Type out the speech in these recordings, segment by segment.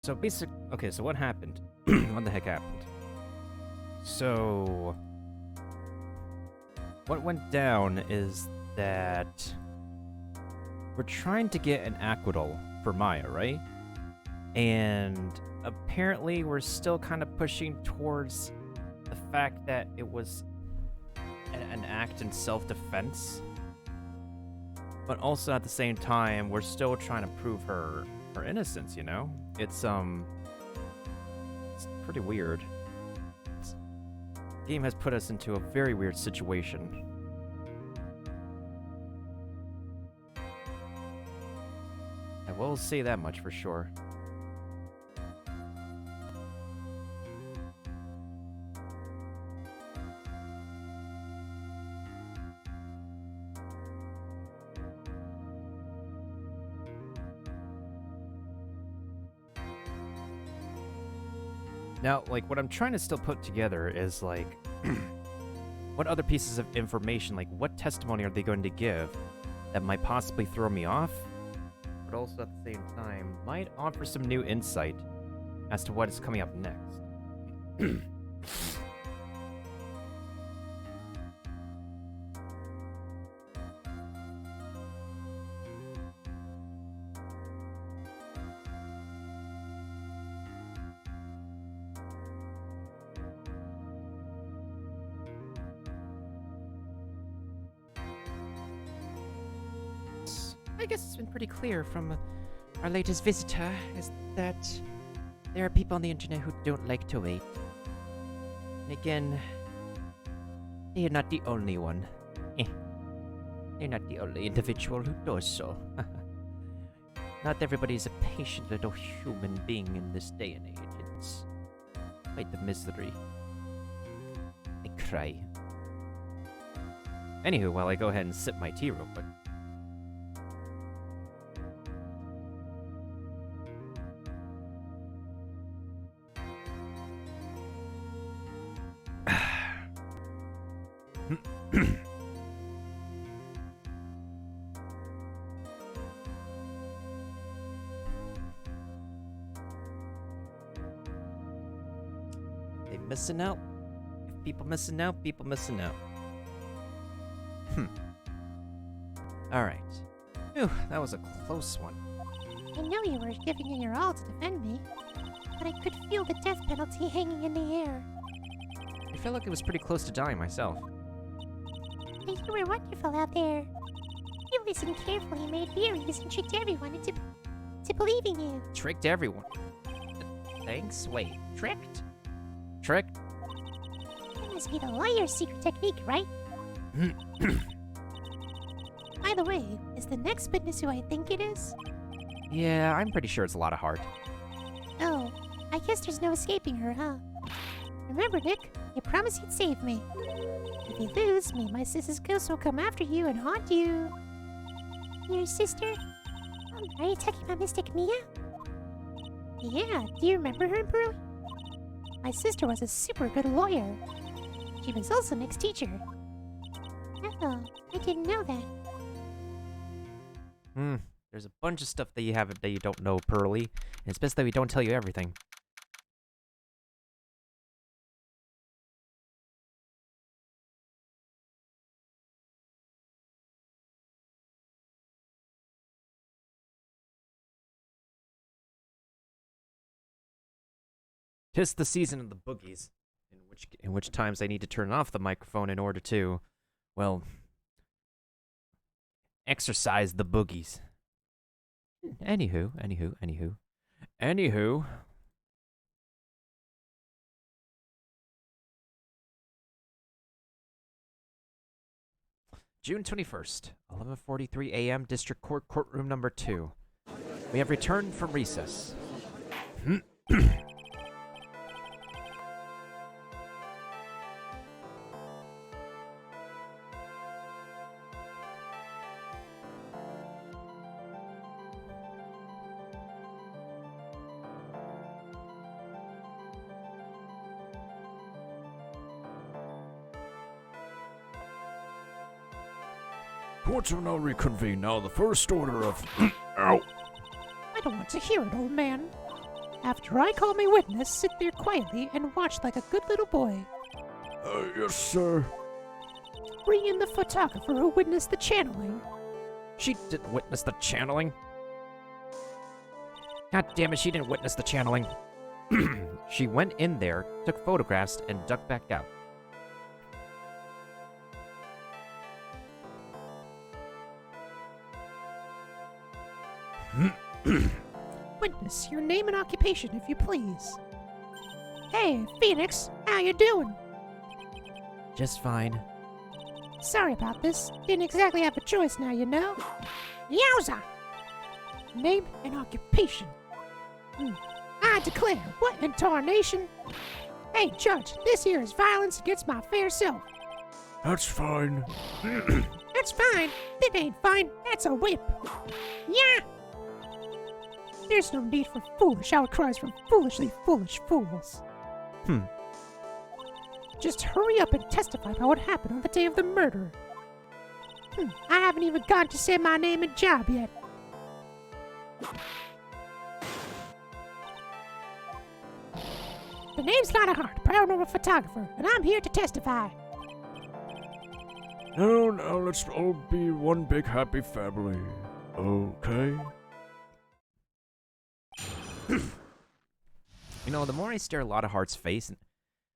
So okay, so what happened? What the heck happened? So what went down is that we're trying to get an Aquadol for Maya, right? And apparently we're still kind of pushing towards the fact that it was an act in self-defense. But also at the same time, we're still trying to prove her innocence, you know? It's pretty weird. The game has put us into a very weird situation. I will say that much for sure. Now, like, what I'm trying to still put together is, like, what other pieces of information, like, what testimony are they going to give that might possibly throw me off, but also at the same time might offer some new insight as to what is coming up next. I guess it's been pretty clear from our latest visitor is that there are people on the internet who don't like to wait. And again, they are not the only one. They're not the only individual who does so. Not everybody is a patient little human being in this day and age. It's quite the misery. I cry. Anywho, while I go ahead and sip my tea real quick. They missing out. If people missing out, people missing out. Alright. Phew, that was a close one. I know you were giving it your all to defend me, but I could feel the death penalty hanging in the air. I felt like it was pretty close to dying myself. But you were wonderful out there. You listened carefully, made theories, and tricked everyone into believing you. Tricked everyone. Thanks? Wait, tricked? Tricked? That must be the lawyer's secret technique, right? By the way, is the next witness who I think it is? Yeah, I'm pretty sure it's a lot of heart. Oh, I guess there's no escaping her, huh? Remember, Nick, you promised you'd save me. If you lose, me and my sister's ghost will come after you and haunt you. Your sister? Are you talking about Mystic Mia? Yeah, do you remember her, Pearl? My sister was a super good lawyer. She was also Nick's teacher. Oh, I didn't know that. There's a bunch of stuff that you have that you don't know, Pearly. And it's best that we don't tell you everything. Tis the season of the boogies, in which times I need to turn off the microphone in order to, well, exercise the boogies. Anywho. June 21st, 11:43 a.m., District Court, Courtroom number 2. We have returned from recess. Courts will now reconvene now. The first order of... Ow! I don't want to hear it, old man. After I call my witness, sit there quietly and watch like a good little boy. Yes, sir. Bring in the photographer who witnessed the channeling. She didn't witness the channeling. God damn it, she didn't witness the channeling. She went in there, took photographs, and ducked back out. Witness, your name and occupation, if you please. Hey, Phoenix, how you doing? Just fine. Sorry about this. Didn't exactly have a choice now, you know. Yowza! Name and occupation. I declare, what in tarnation? Hey, Judge, this here is violence against my fair self. That's fine. That's fine. That ain't fine. That's a whip. Yeah! There's no need for foolish outcries from foolishly foolish fools. Just hurry up and testify about what happened on the day of the murder. I haven't even gotten to say my name and job yet. The name's Lana Hart, paranormal photographer, and I'm here to testify. Now, let's all be one big happy family. Okay? You know, the more I stare at Lotta Hart's face,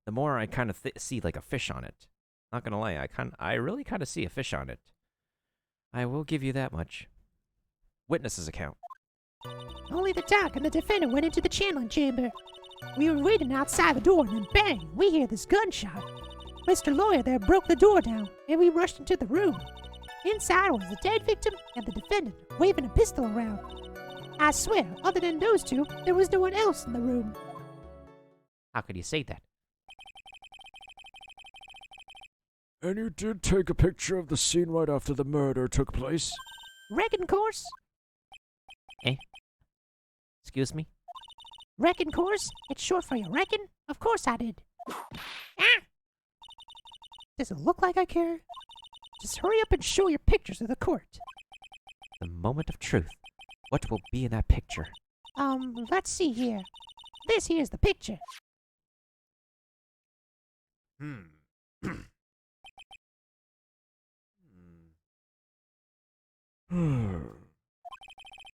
the more I kind of see like a fish on it. Not gonna lie, I really kind of see a fish on it. I will give you that much. Witness's account. Only the doc and the defendant went into the channeling chamber. We were waiting outside the door, and then bang, we hear this gunshot. Mr. Lawyer there broke the door down, and we rushed into the room. Inside was the dead victim and the defendant, waving a pistol around. I swear, other than those two, there was no one else in the room. How could you say that? And you did take a picture of the scene right after the murder took place? Reckon course? Excuse me? Reckon course? It's short for you reckon? Of course I did. Ah! Does it look like I care? Just hurry up and show your pictures to the court. The moment of truth. What will be in that picture? Let's see here. This here's the picture.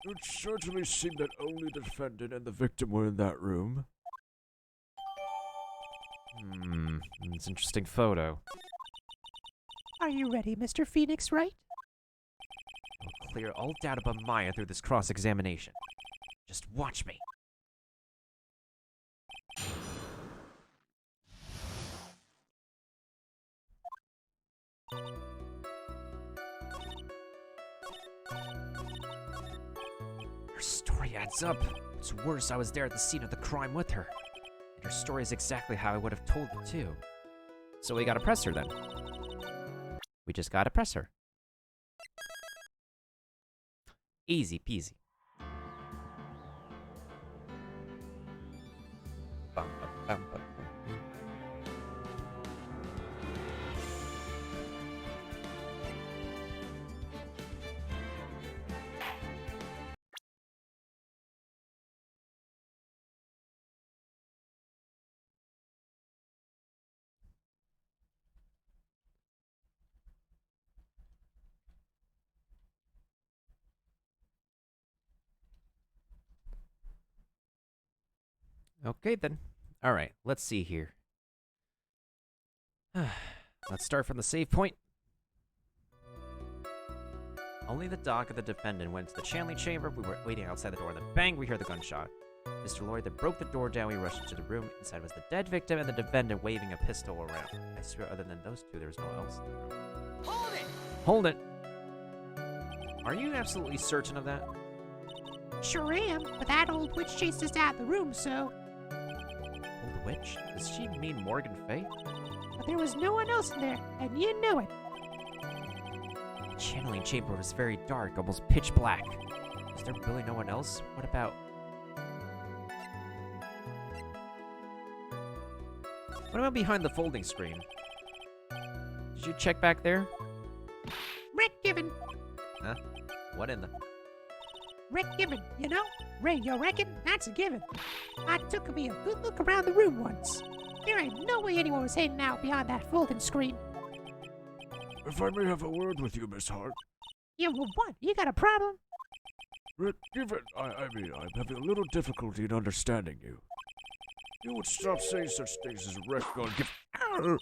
It certainly seemed that only the defendant and the victim were in that room. It's an interesting photo. Are you ready, Mr. Phoenix Wright? I'll clear all doubt about Maya through this cross-examination. Just watch me. Her story adds up. It's worse, I was there at the scene of the crime with her. And her story is exactly how I would have told it too. So we gotta press her then. We just gotta press her. Easy peasy. Bum, bum, bum, bum. Okay then. Alright, let's see here. Let's start from the save point. Only the doc of the defendant went to the channeling chamber. We were waiting outside the door, and then bang, we heard the gunshot. Mr. Lloyd then broke the door down. We rushed into the room. Inside was the dead victim and the defendant waving a pistol around. I swear, other than those two, there was no one else in the room. Hold it! Hold it! Are you absolutely certain of that? Sure am, but that old witch chased us out of the room, so... Old witch? Does she mean Morgan Fay? But there was no one else in there, and you know it. The channeling chamber was very dark, almost pitch black. Is there really no one else? What about... What about behind the folding screen? Did you check back there? Rick given. Huh? What in the... Rick Given, you know? Ray, you reckon? That's a given. I took me a good look around the room once. There ain't no way anyone was hiding out behind that folding screen. If I may have a word with you, Miss Hart. Yeah, well, what? You got a problem? Rick, given I'm having a little difficulty in understanding you. You would stop saying such things as Rick going give. Arr!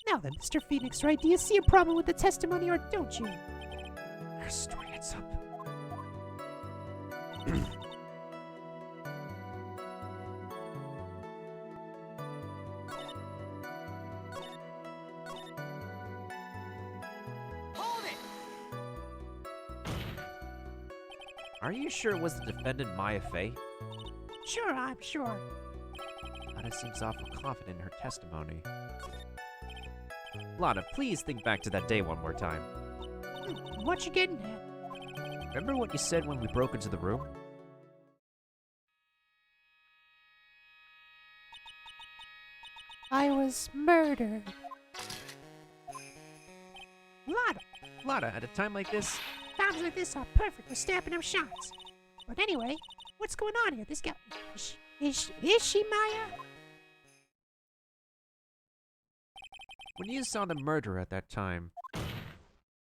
Now then, Mr. Phoenix, right? Do you see a problem with the testimony or don't you? Our story heads up. Are you sure it was the defendant Maya Fey? Sure, I'm sure. Lana seems awful confident in her testimony. Lana, please think back to that day one more time. What you getting at? Remember what you said when we broke into the room? I was murdered. Lana, at a time like this, Times like this are perfect for stamping them shots. But anyway, what's going on here? This guy... Is she Maya? when you saw the murderer at that time,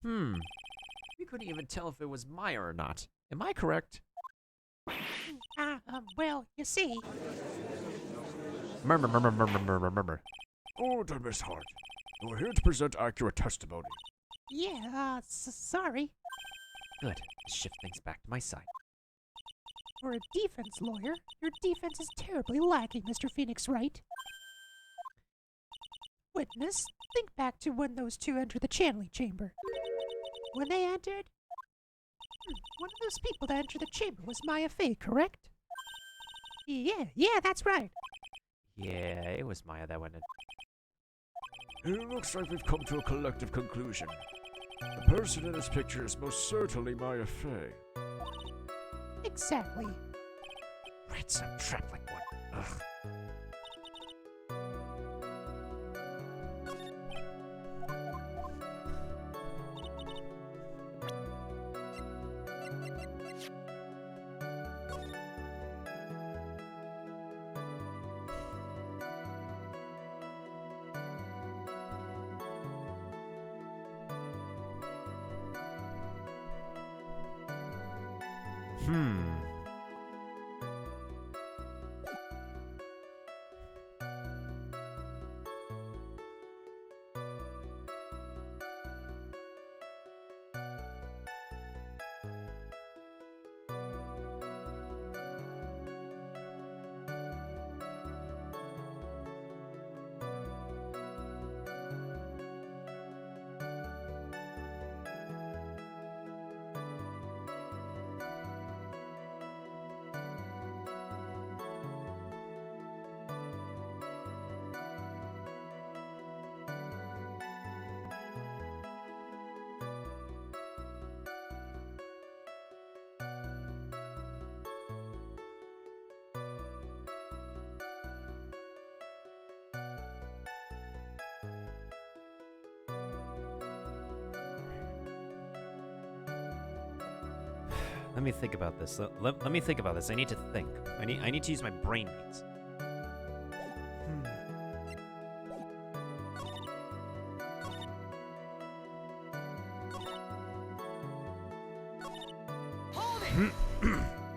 we couldn't even tell if it was Maya or not. Am I correct? Well, you see... Murmur. Order, Miss Hart. You are here to present accurate testimony. Yeah, sorry. Good. Let's shift things back to my side. For a defense lawyer, your defense is terribly lacking, Mr. Phoenix Wright. Witness, think back to when those two entered the channeling chamber. When they entered... one of those people that entered the chamber was Maya Fey, correct? Yeah, that's right. Yeah, it was Maya that went in. It looks like we've come to a collective conclusion. The person in this picture is most certainly Maya Fey. Exactly. Red Sun trapped like one. Ugh. Let me think about this. Let me think about this. I need to think. I need to use my brain beats.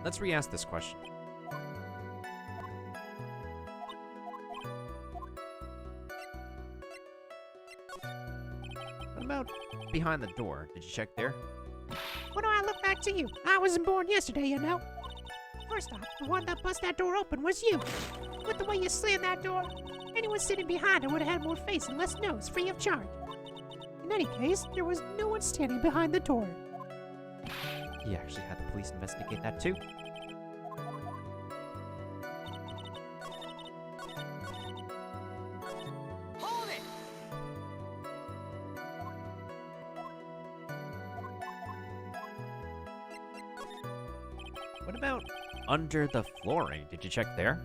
Let's re-ask this question. What about behind the door? Did you check there? What do I look back to you? I wasn't born yesterday, you know. First off, the one that bust that door open was you. With the way you slammed that door, anyone sitting behind it would have had more face and less nose, free of charge. In any case, there was no one standing behind the door. You actually had the police investigate that too? What about under the flooring? Did you check there?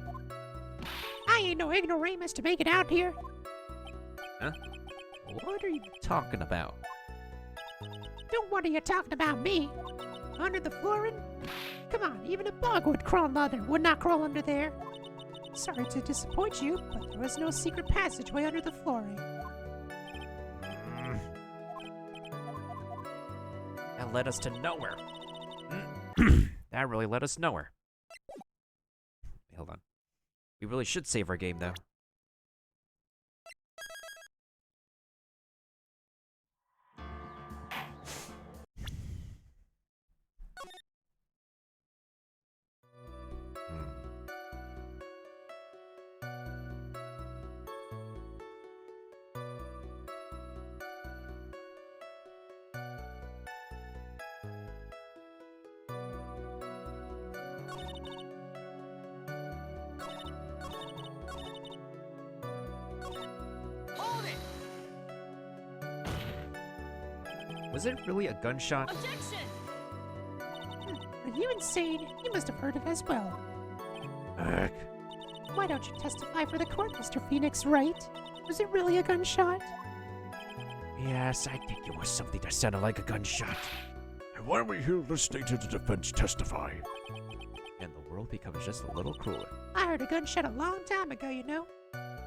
I ain't no ignoramus to make it out here. Huh? What are you talking about? Don't worry, you're talking about me. Under the flooring? Come on, even a bug would not crawl under there. Sorry to disappoint you, but there was no secret passageway under the flooring. That led us to nowhere. That really led us nowhere. Hold on. We really should save our game, though. Was it really a gunshot? Are you insane? You must have heard it as well. Ugh. Why don't you testify for the court, Mr. Phoenix Wright? Was it really a gunshot? Yes, I think it was something that sounded like a gunshot. And why are we here listening to the defense testify? And the world becomes just a little crueler. I heard a gunshot a long time ago, you know.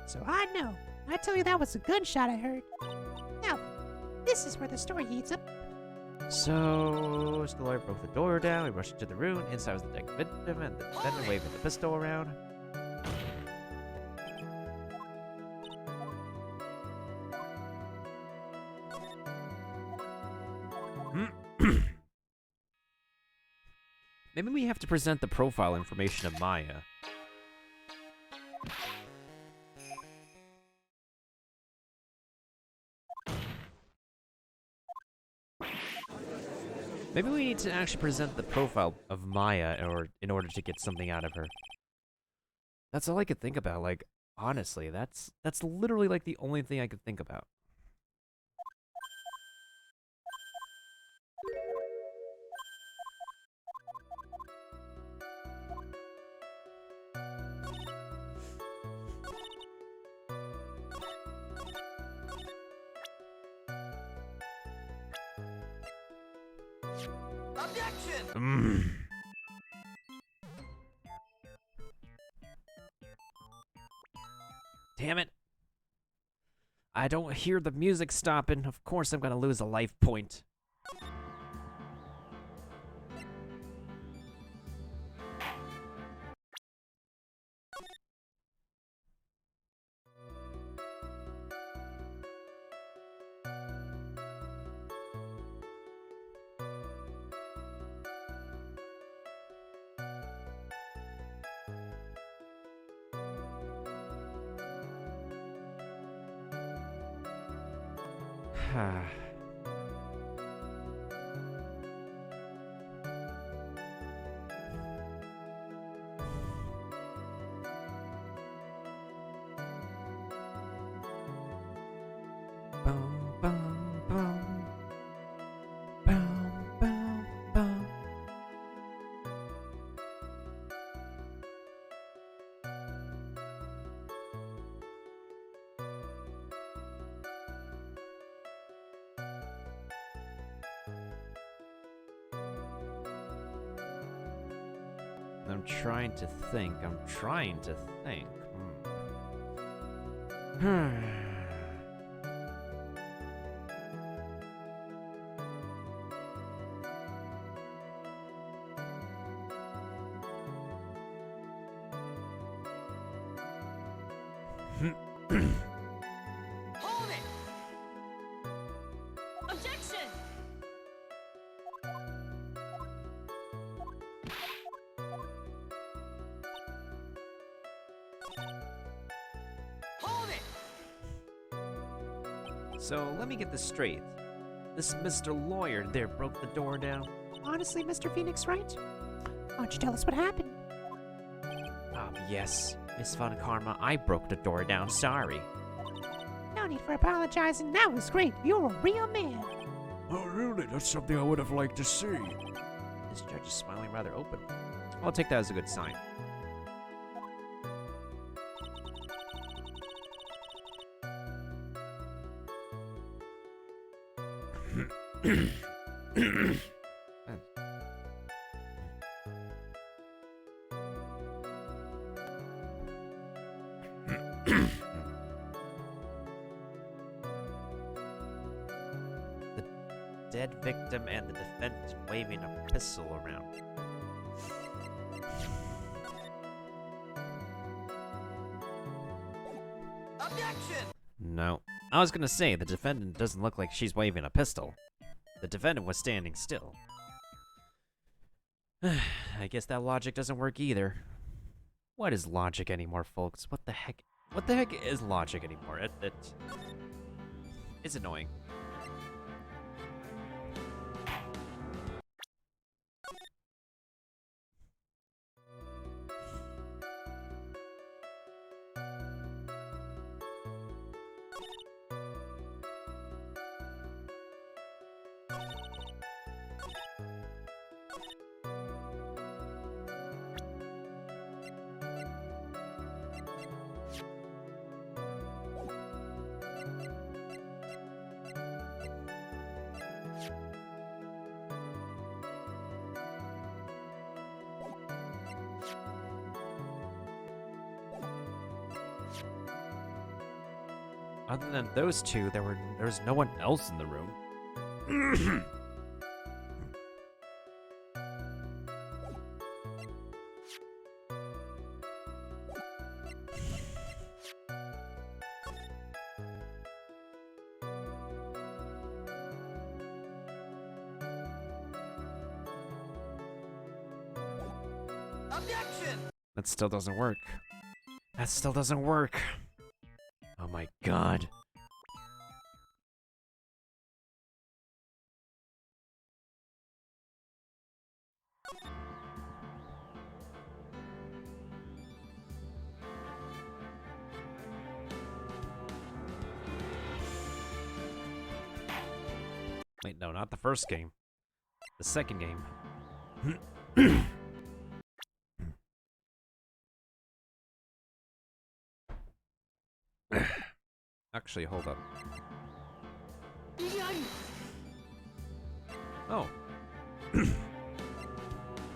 So I know. I tell you that was a gunshot I heard. Now, this is where the story heats up. So, the lawyer broke the door down, we rushed into the room, inside was the dead victim, and the defendant waving the pistol around. Maybe we have to present the profile information of Maya. Maybe we need to actually present the profile of Maya in order to get something out of her. That's all I could think about. Like, honestly, that's literally like the only thing I could think about. Objection! Damn it. I don't hear the music stopping. Of course I'm gonna lose a life point. Bum, bum, bum. Bum, bum, bum. I'm trying to think. Hmm. Hold it! Objection! Hold it! So let me get this straight. This Mr. Lawyer there broke the door down. Honestly, Mr. Phoenix Wright, why don't you tell us what happened? Yes, Miss Von Karma, I broke the door down. Sorry. No need for apologizing. That was great. You're a real man. Oh, really? That's something I would have liked to see. This judge is smiling rather open. I'll take that as a good sign. The dead victim and the defendant waving a pistol around. Objection! No. I was gonna say, the defendant doesn't look like she's waving a pistol. The defendant was standing still. I guess that logic doesn't work either. What is logic anymore, folks? What the heck? What the heck is logic anymore? It's annoying. Other than those two, there was no one else in the room. Objection! That still doesn't work. That still doesn't work. Oh my god. Wait, no, not the first game. The second game. Actually, hold up. Oh.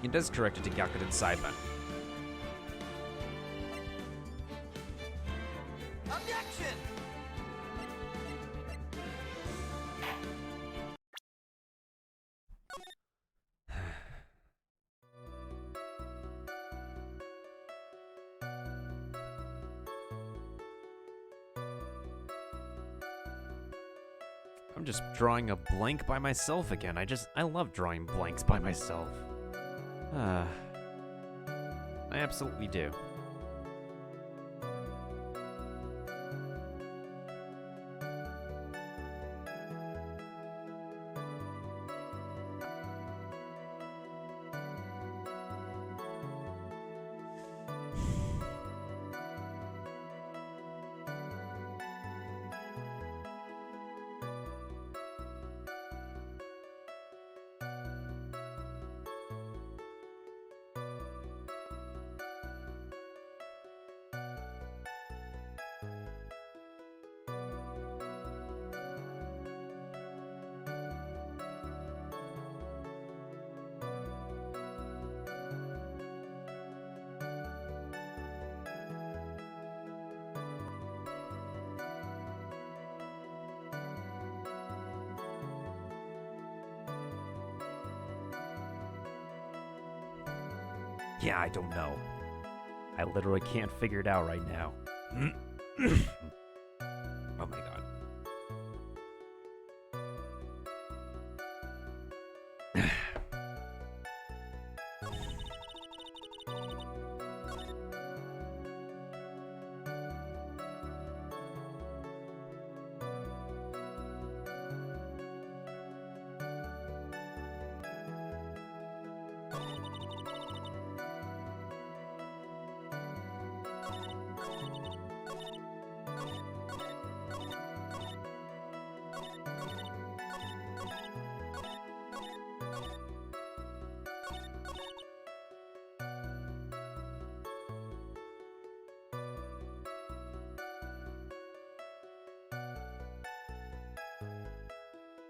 It is corrected to Gyakuten Saiban. Objection! I'm just drawing a blank by myself again. I love drawing blanks by myself. I absolutely do. Yeah, I don't know. I literally can't figure it out right now. Oh my god.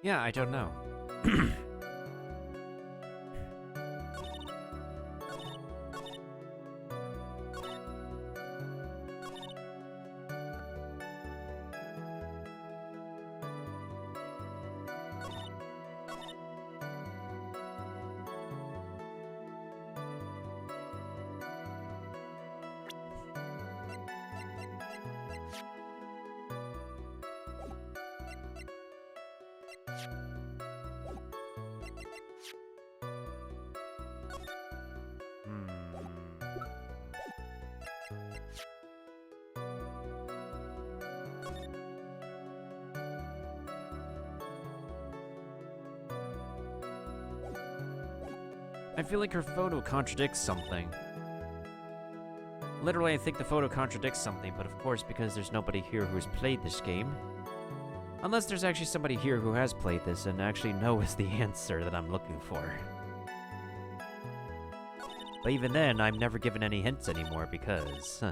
Yeah, I don't know. I feel like her photo contradicts something. Literally, I think the photo contradicts something, but of course, because there's nobody here who's played this game. Unless there's actually somebody here who has played this and actually knows the answer that I'm looking for. But even then, I'm never given any hints anymore because...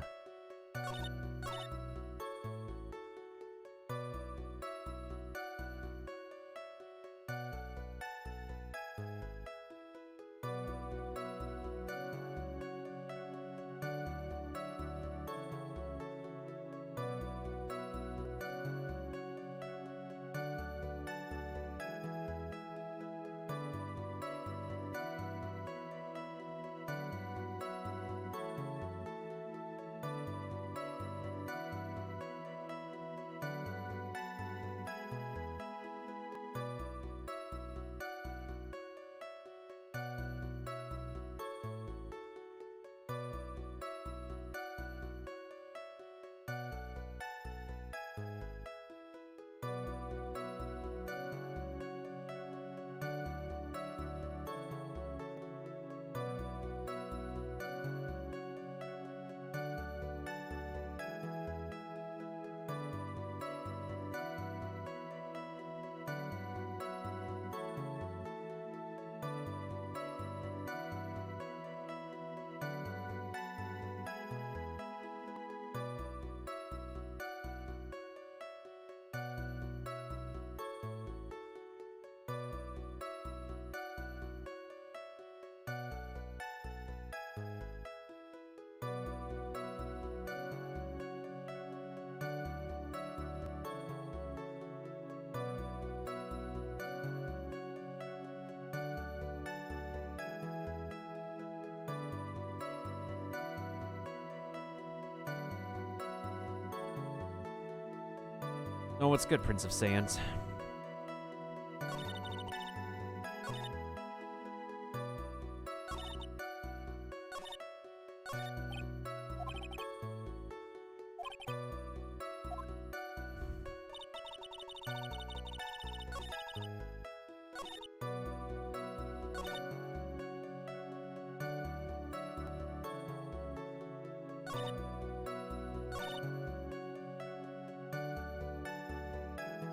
Oh, what's good, Prince of Saiyans?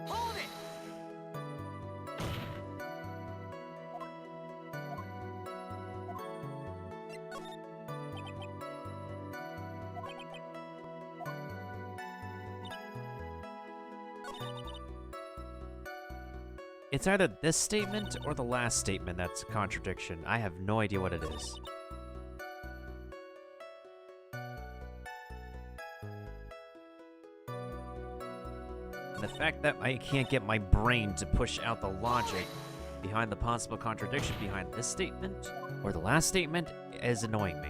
Hold it! It's either this statement or the last statement that's a contradiction. I have no idea what it is. And the fact that I can't get my brain to push out the logic behind the possible contradiction behind this statement or the last statement is annoying me.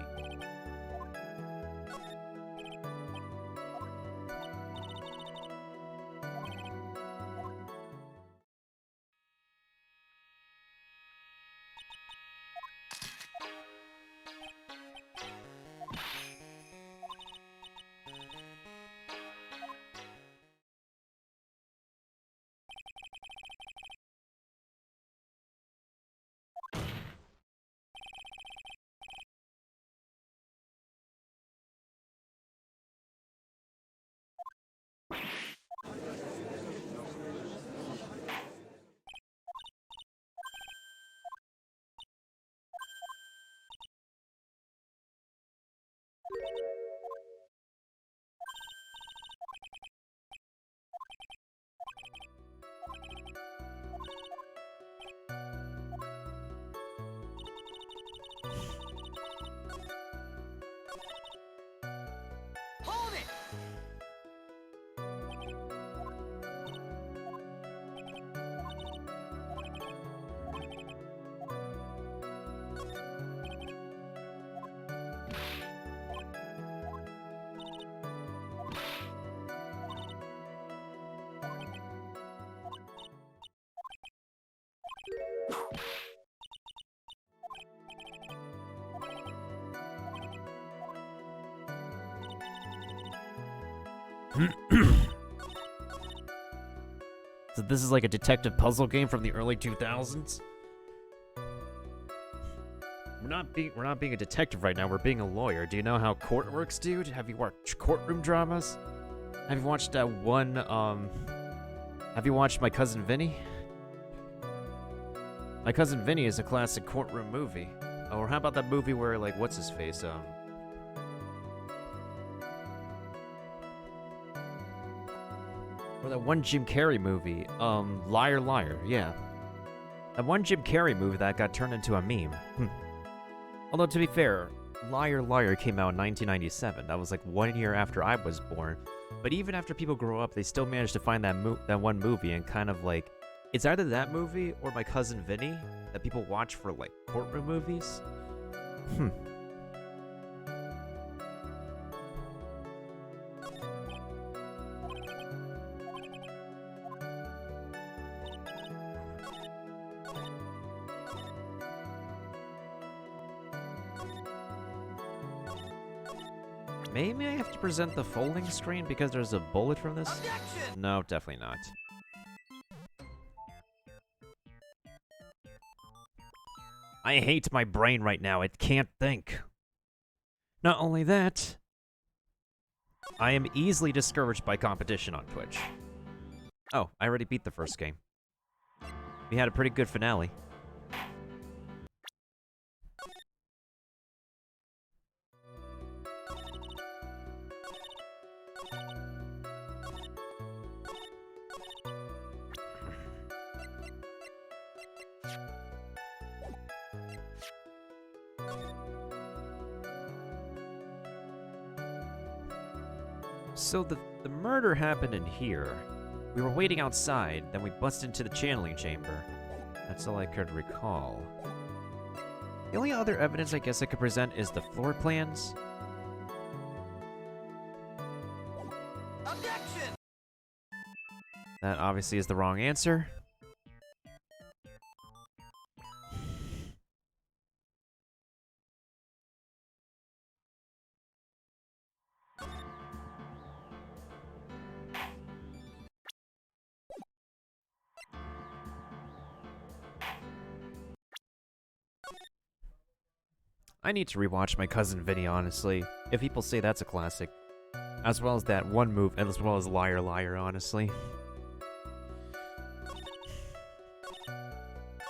So this is like a detective puzzle game from the early 2000s? We're not being a detective right now, we're being a lawyer. Do you know how court works, dude? Have you watched courtroom dramas? Have you watched that one, have you watched My Cousin Vinny? My Cousin Vinny is a classic courtroom movie. Or how about that movie where, like, what's his face, or that one Jim Carrey movie, Liar Liar, yeah. That one Jim Carrey movie that got turned into a meme. Although, to be fair, Liar Liar came out in 1997. That was like 1 year after I was born. But even after people grow up, they still manage to find that one movie and kind of like... It's either that movie or My Cousin Vinny that people watch for, like, courtroom movies. Maybe I have to present the folding screen because there's a bullet from this? Objection! No, definitely not. I hate my brain right now. It can't think. Not only that, I am easily discouraged by competition on Twitch. Oh, I already beat the first game. We had a pretty good finale. So the murder happened in here. We were waiting outside, then we busted into the channeling chamber. That's all I could recall. The only other evidence I guess I could present is the floor plans. Objection! That obviously is the wrong answer. I need to rewatch My Cousin Vinny, honestly. If people say that's a classic. As well as that one move, and as well as Liar Liar, honestly.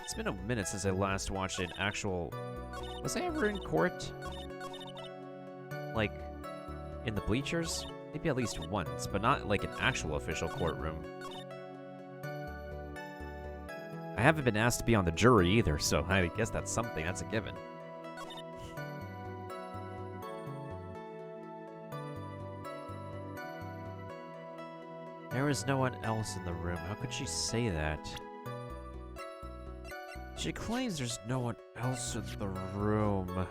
It's been a minute since I last watched an actual... Was I ever in court? Like, in the bleachers? Maybe at least once, but not like an actual official courtroom. I haven't been asked to be on the jury either, so I guess that's something, that's a given. There was no one else in the room. How could she say that? She claims there's no one else in the room.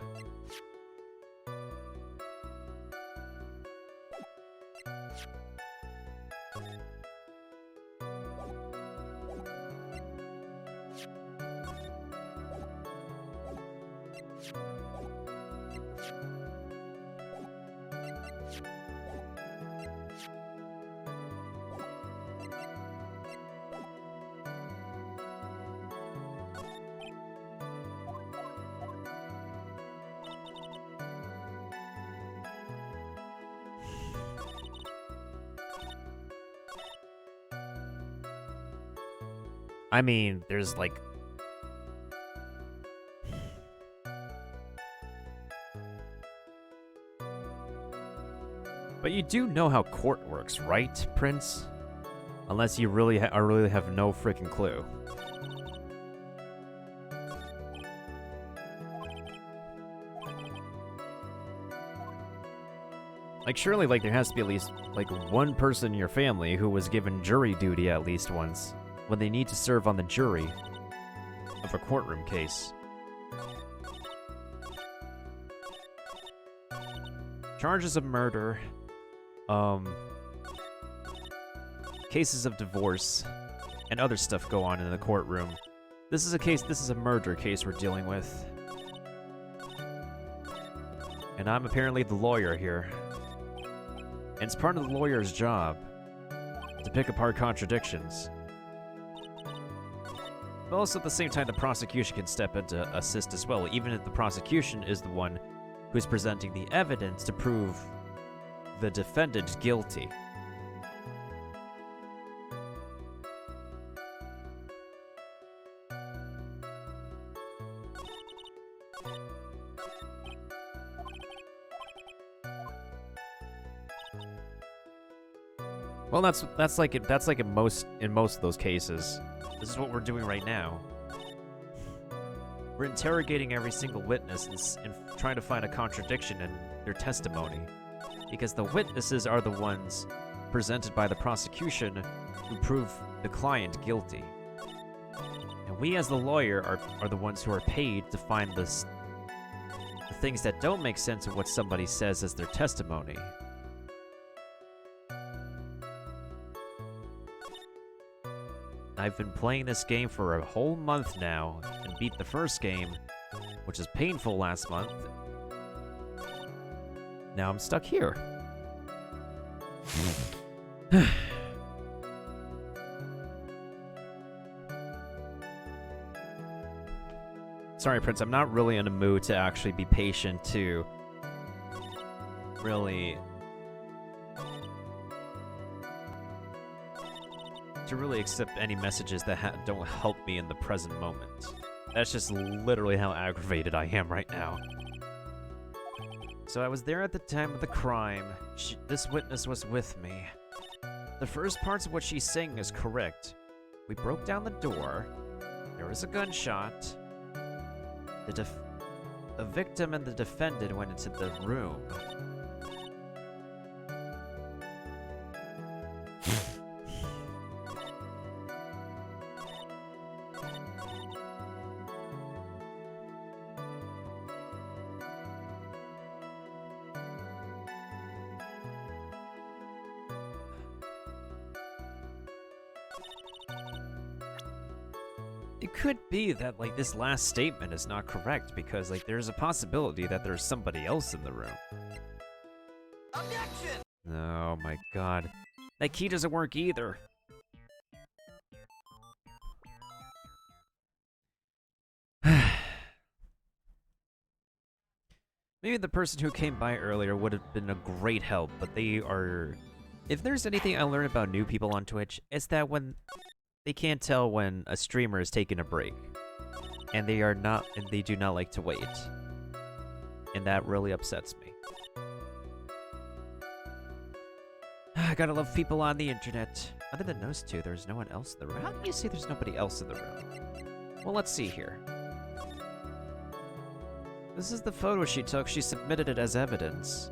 I mean, there's like... But you do know how court works, right, Prince? Unless you really have no freaking clue. Like, surely, like, there has to be at least, like, one person in your family who was given jury duty at least once when they need to serve on the jury of a courtroom case. Charges of murder, cases of divorce, and other stuff go on in the courtroom. This is a murder case we're dealing with. And I'm apparently the lawyer here. And it's part of the lawyer's job to pick apart contradictions. But also at the same time, the prosecution can step in to assist as well, even if the prosecution is the one who's presenting the evidence to prove the defendant guilty. Well, that's like in most of those cases. This is what we're doing right now. We're interrogating every single witness and trying to find a contradiction in their testimony, because the witnesses are the ones presented by the prosecution who prove the client guilty. And we as the lawyer are the ones who are paid to find the things that don't make sense of what somebody says as their testimony. I've been playing this game for a whole month now, and beat the first game, which is painful last month. Now I'm stuck here. Sorry, Prince, I'm not really in a mood to actually be patient to really accept any messages that don't help me in the present moment. That's just literally how aggravated I am right now. So I was there at the time of the crime. This witness was with me. The first parts of what she's saying is correct. We broke down the door. There was a gunshot. The victim and the defendant went into the room. It could be that, like, this last statement is not correct because, like, there's a possibility that there's somebody else in the room. Objection! Oh my god. That key doesn't work either. Maybe the person who came by earlier would have been a great help, but they are... If there's anything I learned about new people on Twitch, it's that when... They can't tell when a streamer is taking a break. And they do not like to wait. And that really upsets me. I gotta love people on the internet. Other than those two, there's no one else in the room. How can you say there's nobody else in the room? Well, let's see here. This is the photo she took. She submitted it as evidence.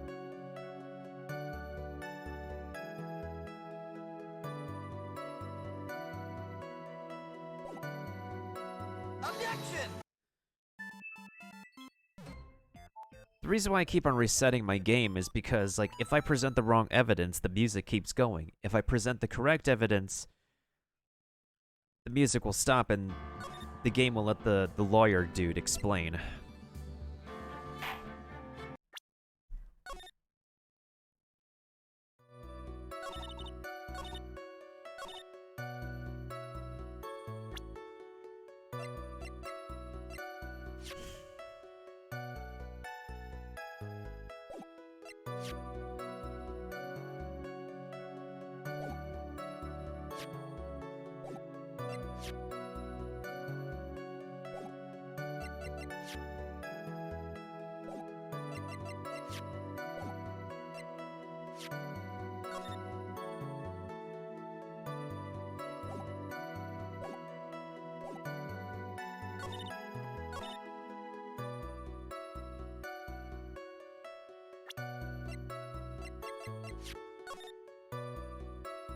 Objection! The reason why I keep on resetting my game is because, like, if I present the wrong evidence, the music keeps going. If I present the correct evidence, the music will stop and the game will let the lawyer dude explain.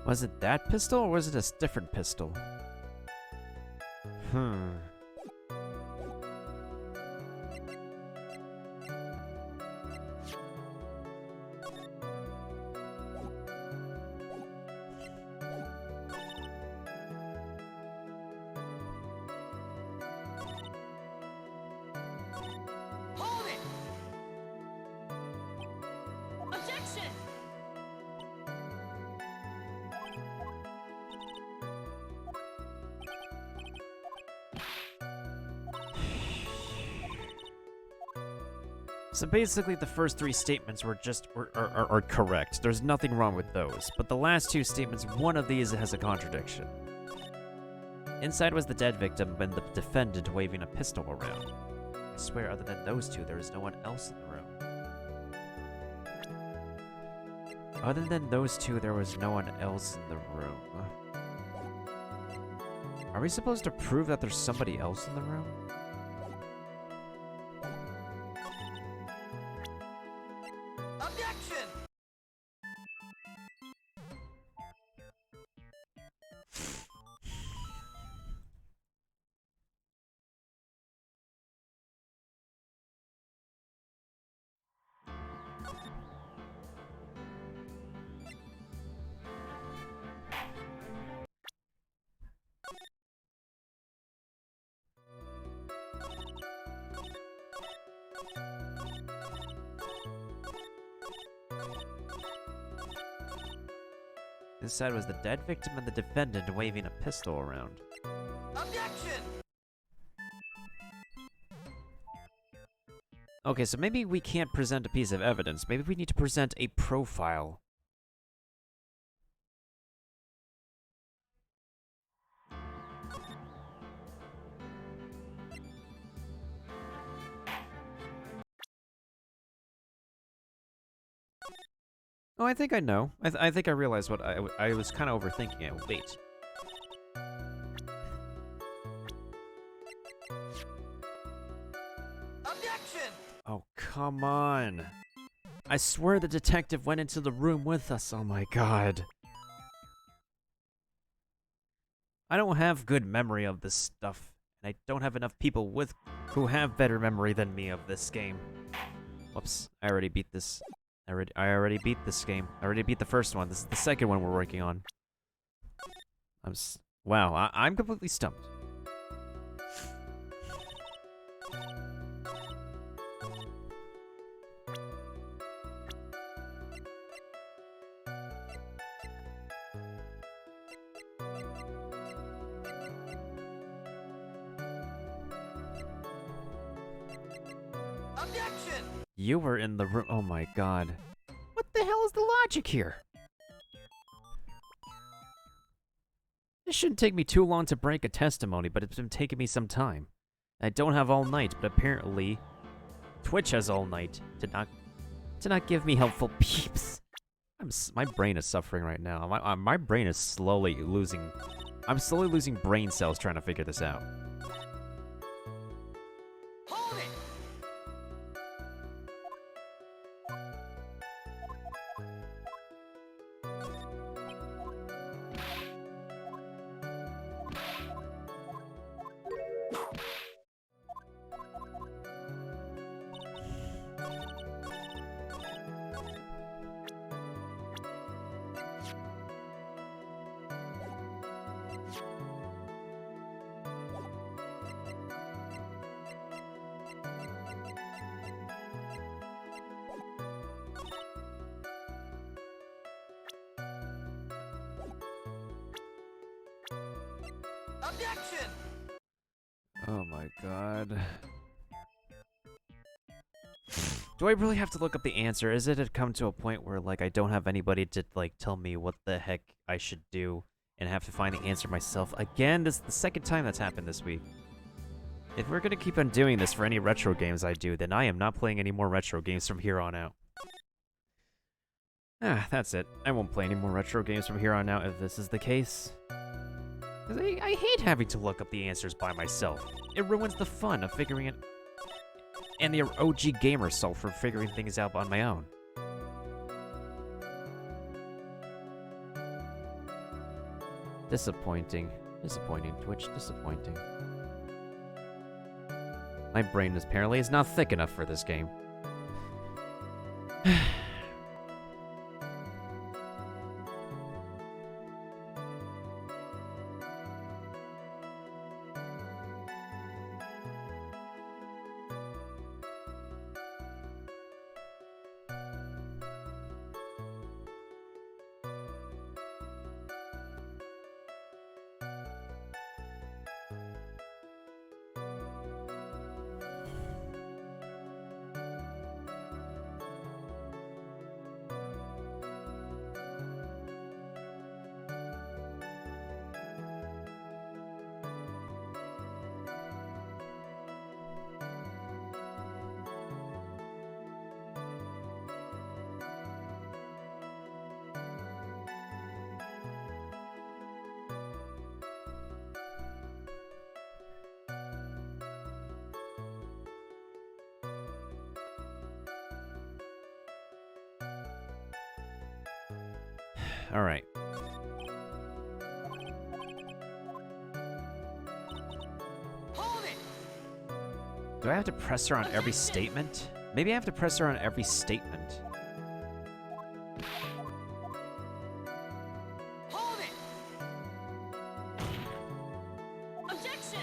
Was it that pistol, or was it a different pistol? So basically, the first three statements are correct. There's nothing wrong with those. But the last two statements, one of these has a contradiction. Inside was the dead victim and the defendant waving a pistol around. I swear, other than those two, there is no one else in the room. Other than those two, there was no one else in the room. Are we supposed to prove that there's somebody else in the room? Objection! Inside was the dead victim and the defendant waving a pistol around. Objection! Okay, so maybe we can't present a piece of evidence. Maybe we need to present a profile. Oh, I think I know. I think I realized what I was kind of overthinking it. Wait. Objection! Oh, come on. I swear the detective went into the room with us. Oh my god. I don't have good memory of this stuff, and I don't have enough people who have better memory than me of this game. Whoops, I already beat this. I already beat this game. I already beat the first one. This is the second one we're working on. Wow, I'm completely stumped. Objection! You were in the room. Oh my god. What the hell is the logic here? This shouldn't take me too long to break a testimony, but it's been taking me some time. I don't have all night, but apparently Twitch has all night to not give me helpful peeps. My brain is suffering right now. My brain is slowly losing. I'm slowly losing brain cells trying to figure this out. Hold it! Objection! Oh my god. Do I really have to look up the answer? Is it come to a point where, like, I don't have anybody to, like, tell me what the heck I should do and have to find the answer myself? Again, this is the second time that's happened this week. If we're gonna keep on doing this for any retro games I do, then I am not playing any more retro games from here on out. Ah, that's it. I won't play any more retro games from here on out if this is the case. 'Cause I hate having to look up the answers by myself. It ruins the fun of figuring it, and the OG gamer self for figuring things out on my own. Disappointing. Disappointing, Twitch. Disappointing. My brain apparently is not thick enough for this game. Alright. Hold it! Do I have to press her on every statement? Maybe I have to press her on every statement. Hold it! Objection!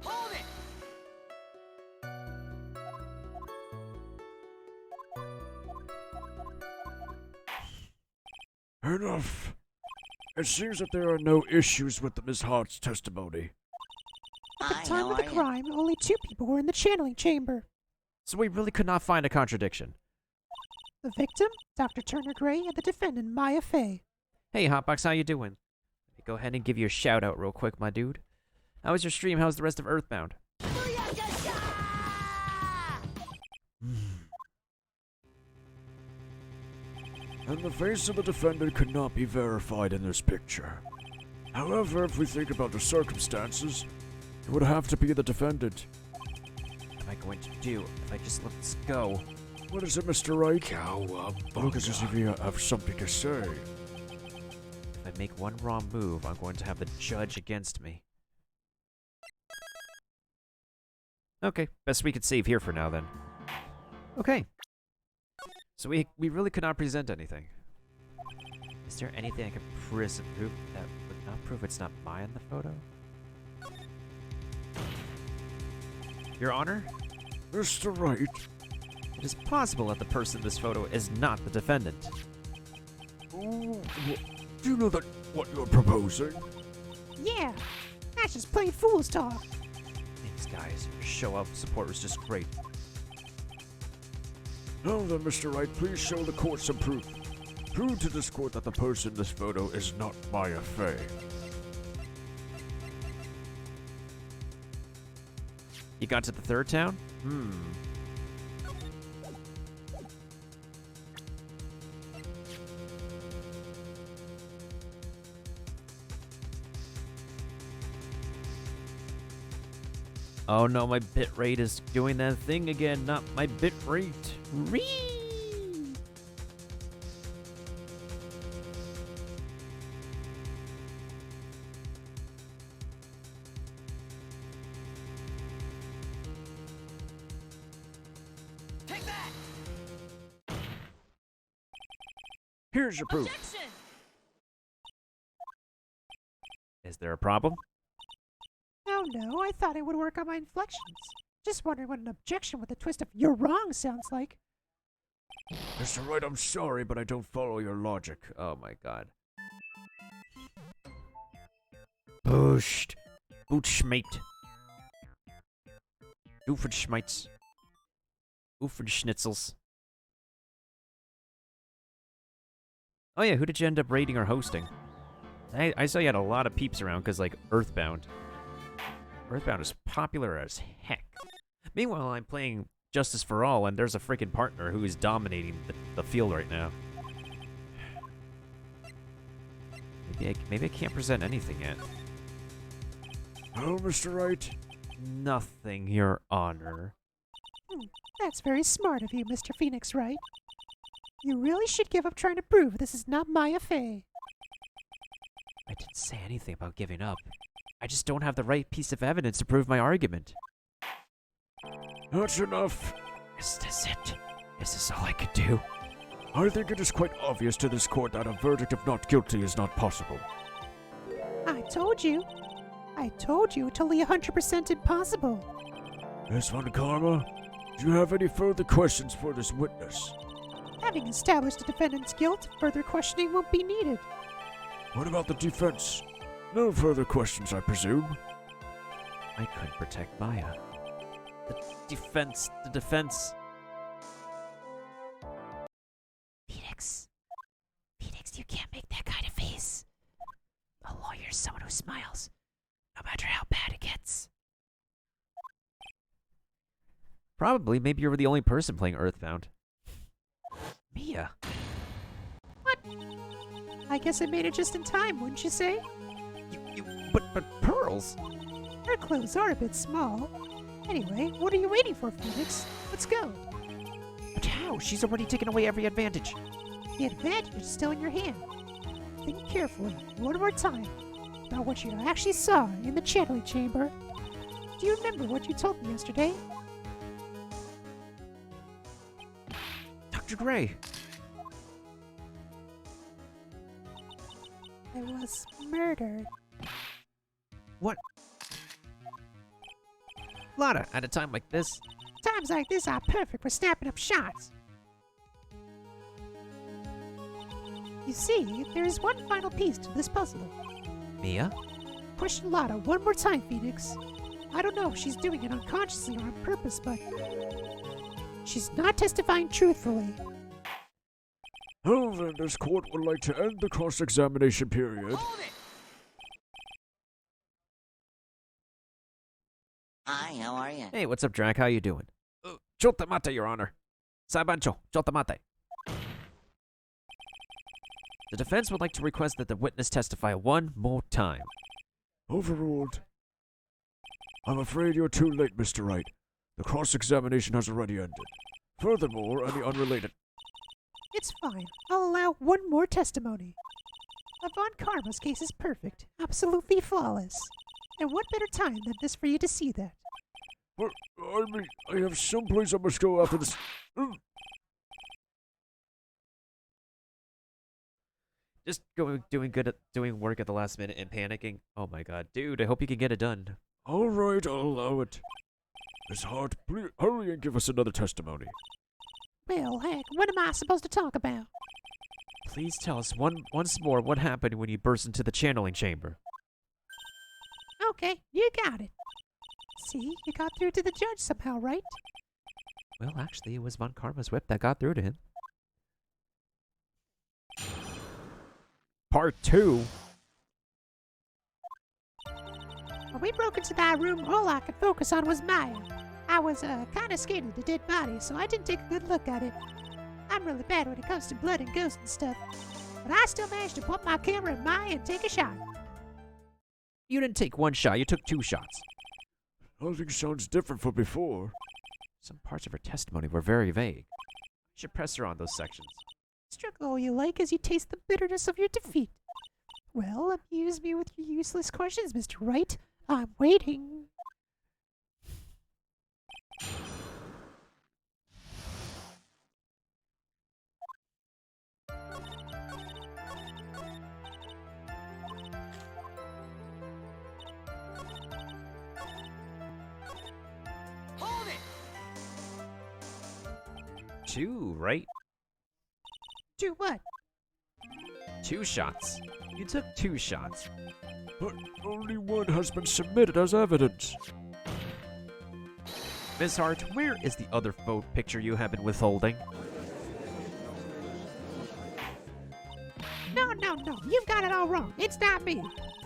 Hold it! Enough. It seems that there are no issues with Ms. Hart's testimony. At the time of the crime, only 2 people were in the channeling chamber. So we really could not find a contradiction. The victim, Dr. Turner Gray, and the defendant, Maya Fey. Hey, Hotbox, how you doing? Let me go ahead and give you a shout out real quick, my dude. How was your stream? How's the rest of Earthbound? And the face of the defendant could not be verified in this picture. However, if we think about the circumstances, it would have to be the defendant. What am I going to do if I just let this go? What is it, Mr. Wright? Look as if you have something to say. If I make one wrong move, I'm going to have the judge against me. Okay, best we could save here for now then. Okay. So we really could not present anything. Is there anything I could prove that would not prove it's not Maya in the photo? Your Honor? Mr. Wright, It is possible that the person in this photo is not the defendant. do you know that what you're proposing? Yeah, that's just plain fool's talk. Thanks, guys. Your show-up support was just great. Now then, Mr. Wright, please show the court some proof. Prove to this court that the person in this photo is not Maya Fey. You got to the third town? Oh no, my bitrate is doing that thing again, not my bitrate. Take that! Here's your proof. Objection! Is there a problem? Oh no, I thought it would work on my inflections. Just wondering what an objection with a twist of "you're wrong" sounds like. Mr. Wright, I'm sorry, but I don't follow your logic. Oh my god. Boosht. Bootschmate. Doofenschmeits. Oofenschnitzels. Oh yeah, who did you end up raiding or hosting? I saw you had a lot of peeps around because, like, Earthbound. Earthbound is popular as heck. Meanwhile, I'm playing Justice for All, and there's a freaking partner who is dominating the field right now. Maybe I can't present anything yet. Oh, Mr. Wright? Nothing, Your Honor. That's very smart of you, Mr. Phoenix Wright. You really should give up trying to prove this is not Maya Fey. I didn't say anything about giving up. I just don't have the right piece of evidence to prove my argument. That's enough. Is this it? Is this all I could do? I think it is quite obvious to this court that a verdict of not guilty is not possible. I told you. I told you, totally 100% impossible. Miss Von Karma, do you have any further questions for this witness? Having established the defendant's guilt, further questioning won't be needed. What about the defense? No further questions, I presume. I couldn't protect Maya. The defense. Phoenix. Phoenix, you can't make that kind of face. A lawyer's someone who smiles, no matter how bad it gets. Probably, maybe you were the only person playing Earthbound. Mia. What? I guess I made it just in time, wouldn't you say? But Pearls? Her clothes are a bit small. Anyway, what are you waiting for, Phoenix? Let's go. But how? She's already taken away every advantage. The advantage is still in your hand. Think carefully, one more time, about what you actually saw in the channeling chamber. Do you remember what you told me yesterday? Dr. Gray, I was murdered. what? Lana, at a time like this, Times like this are perfect for snapping up shots. You see, there is one final piece to this puzzle. Mia? Question Lana one more time, Phoenix. I don't know if she's doing it unconsciously or on purpose, but she's not testifying truthfully. Well then, this court would like to end the cross-examination period. Hold it! Hi, how are you? Hey, what's up, Drac? How you doing? Jotamate, Your Honor. Saibancho, jotamate. The defense would like to request that the witness testify one more time. Overruled. I'm afraid you're too late, Mr. Wright. The cross-examination has already ended. Furthermore, any unrelated... It's fine. I'll allow one more testimony. Von Karma's case is perfect, absolutely flawless. And what better time than this for you to see that? But, I have someplace I must go after this... Just doing work at the last minute and panicking. Oh my god, dude, I hope you can get it done. Alright, I'll allow it. Miss Hart, please hurry and give us another testimony. Well, heck, what am I supposed to talk about? Please tell us once more what happened when you burst into the channeling chamber. Okay, you got it. See, you got through to the judge somehow, right? Well, actually, it was Von Karma's whip that got through to him. Part 2. When we broke into that room, all I could focus on was Maya. I was kind of scared of the dead body, so I didn't take a good look at it. I'm really bad when it comes to blood and ghosts and stuff, but I still managed to put my camera in Maya and take a shot. You didn't take one shot, you took 2 shots. Nothing sounds different from before. Some parts of her testimony were very vague. You should press her on those sections. Struggle all you like as you taste the bitterness of your defeat. Well, amuse me with your useless questions, Mr. Wright. I'm waiting. Hold it! 2, right? Do what? 2 shots. You took 2 shots. But only one has been submitted as evidence. Miss Hart, where is the other photo picture you have been withholding? No, you've got it all wrong. It's not me.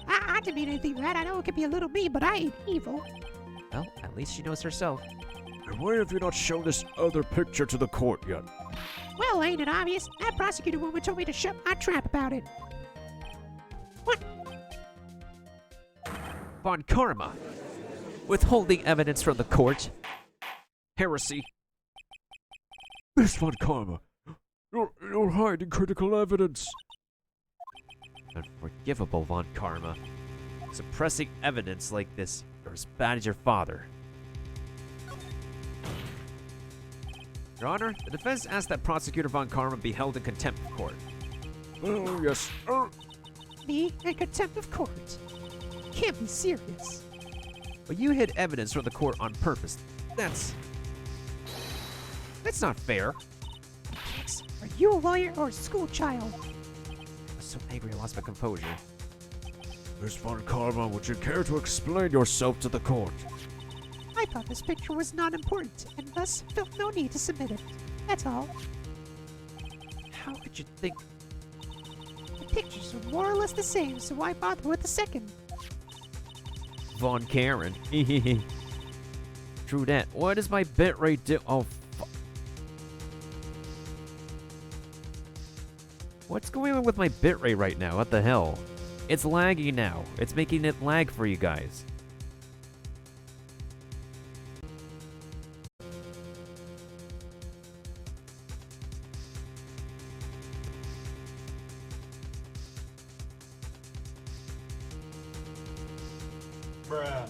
I didn't mean anything bad. I know it could be a little mean, but I ain't evil. Well, at least she knows herself. And why have you not shown this other picture to the court yet? Well, ain't it obvious? That prosecutor woman told me to shut my trap about it. What? Von Karma, withholding evidence from the court. Heresy. Miss Von Karma, you're hiding critical evidence. Unforgivable, Von Karma. Suppressing evidence like this, you're as bad as your father. Your Honor, the defense asked that Prosecutor Von Karma be held in contempt of court. Oh, yes. Me in contempt of court? Can't be serious. But you hid evidence from the court on purpose. That's not fair. Hicks, are you a lawyer or a school child? I was so angry I lost my composure. Miss Von Karma, would you care to explain yourself to the court? I thought this picture was not important, and thus felt no need to submit it. That's all. How could you think? The pictures are more or less the same, so why bother with the second? Von Karen. True that. What does my bitrate do? Oh, what's going on with my bitrate right now? What the hell? It's laggy now. It's making it lag for you guys. Bruh.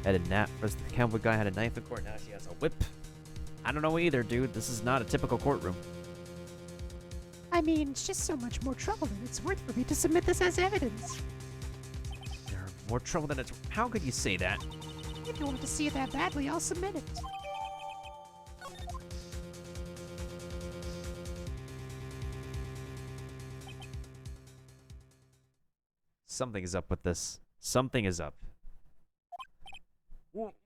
Had a nap. First, the cowboy guy had a knife in court. Now she has a whip. I don't know either, dude. This is not a typical courtroom. I mean, it's just so much more trouble than it's worth for me to submit this as evidence. They're more trouble than it's. How could you say that? If you want to see it that badly, I'll submit it. Something is up with this. Something is up.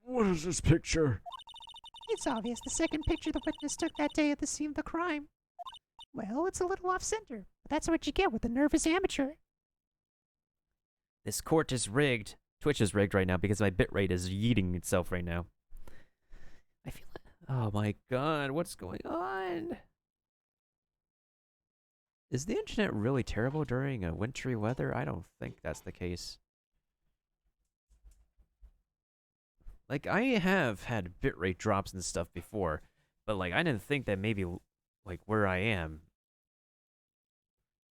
What is this picture? It's obvious the second picture the witness took that day at the scene of the crime. Well, it's a little off-center, but that's what you get with a nervous amateur. This court is rigged. Twitch is rigged right now because my bitrate is yeeting itself right now. I feel it. Oh my god, what's going on? Is the internet really terrible during a wintry weather? I don't think that's the case. Like, I have had bitrate drops and stuff before, but like, I didn't think that maybe, like, where I am.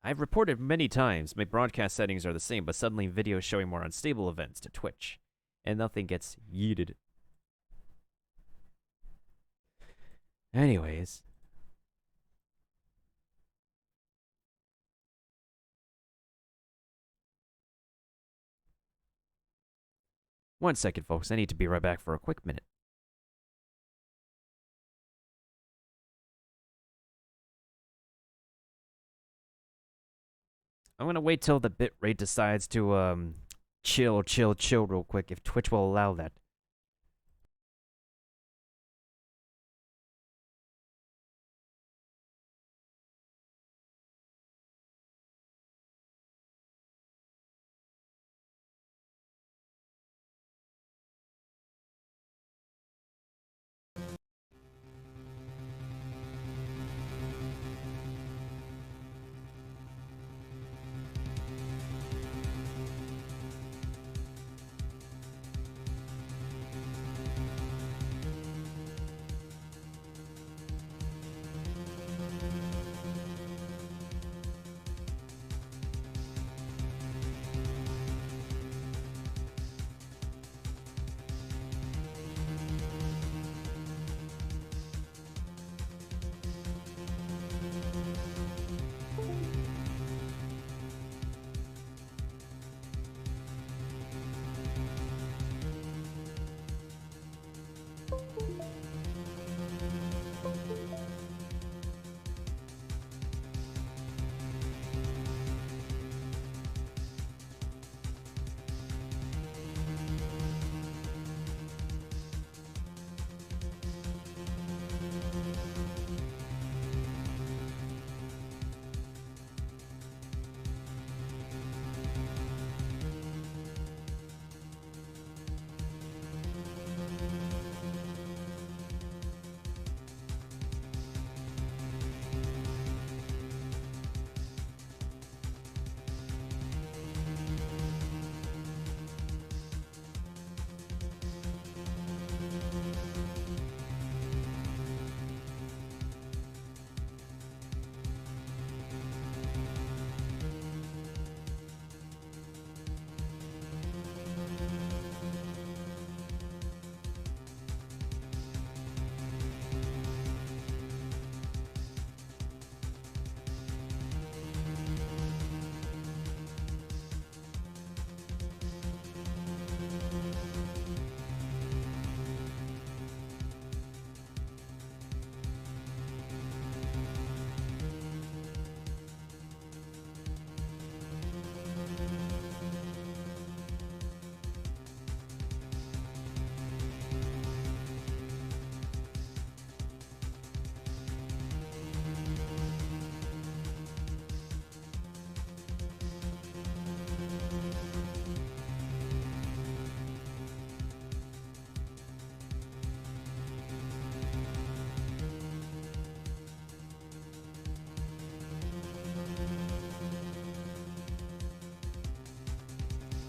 I've reported many times my broadcast settings are the same, but suddenly videos showing more unstable events to Twitch, and nothing gets yeeted. Anyways. One second, folks. I need to be right back for a quick minute. I'm gonna wait till the bitrate decides to, chill real quick, if Twitch will allow that.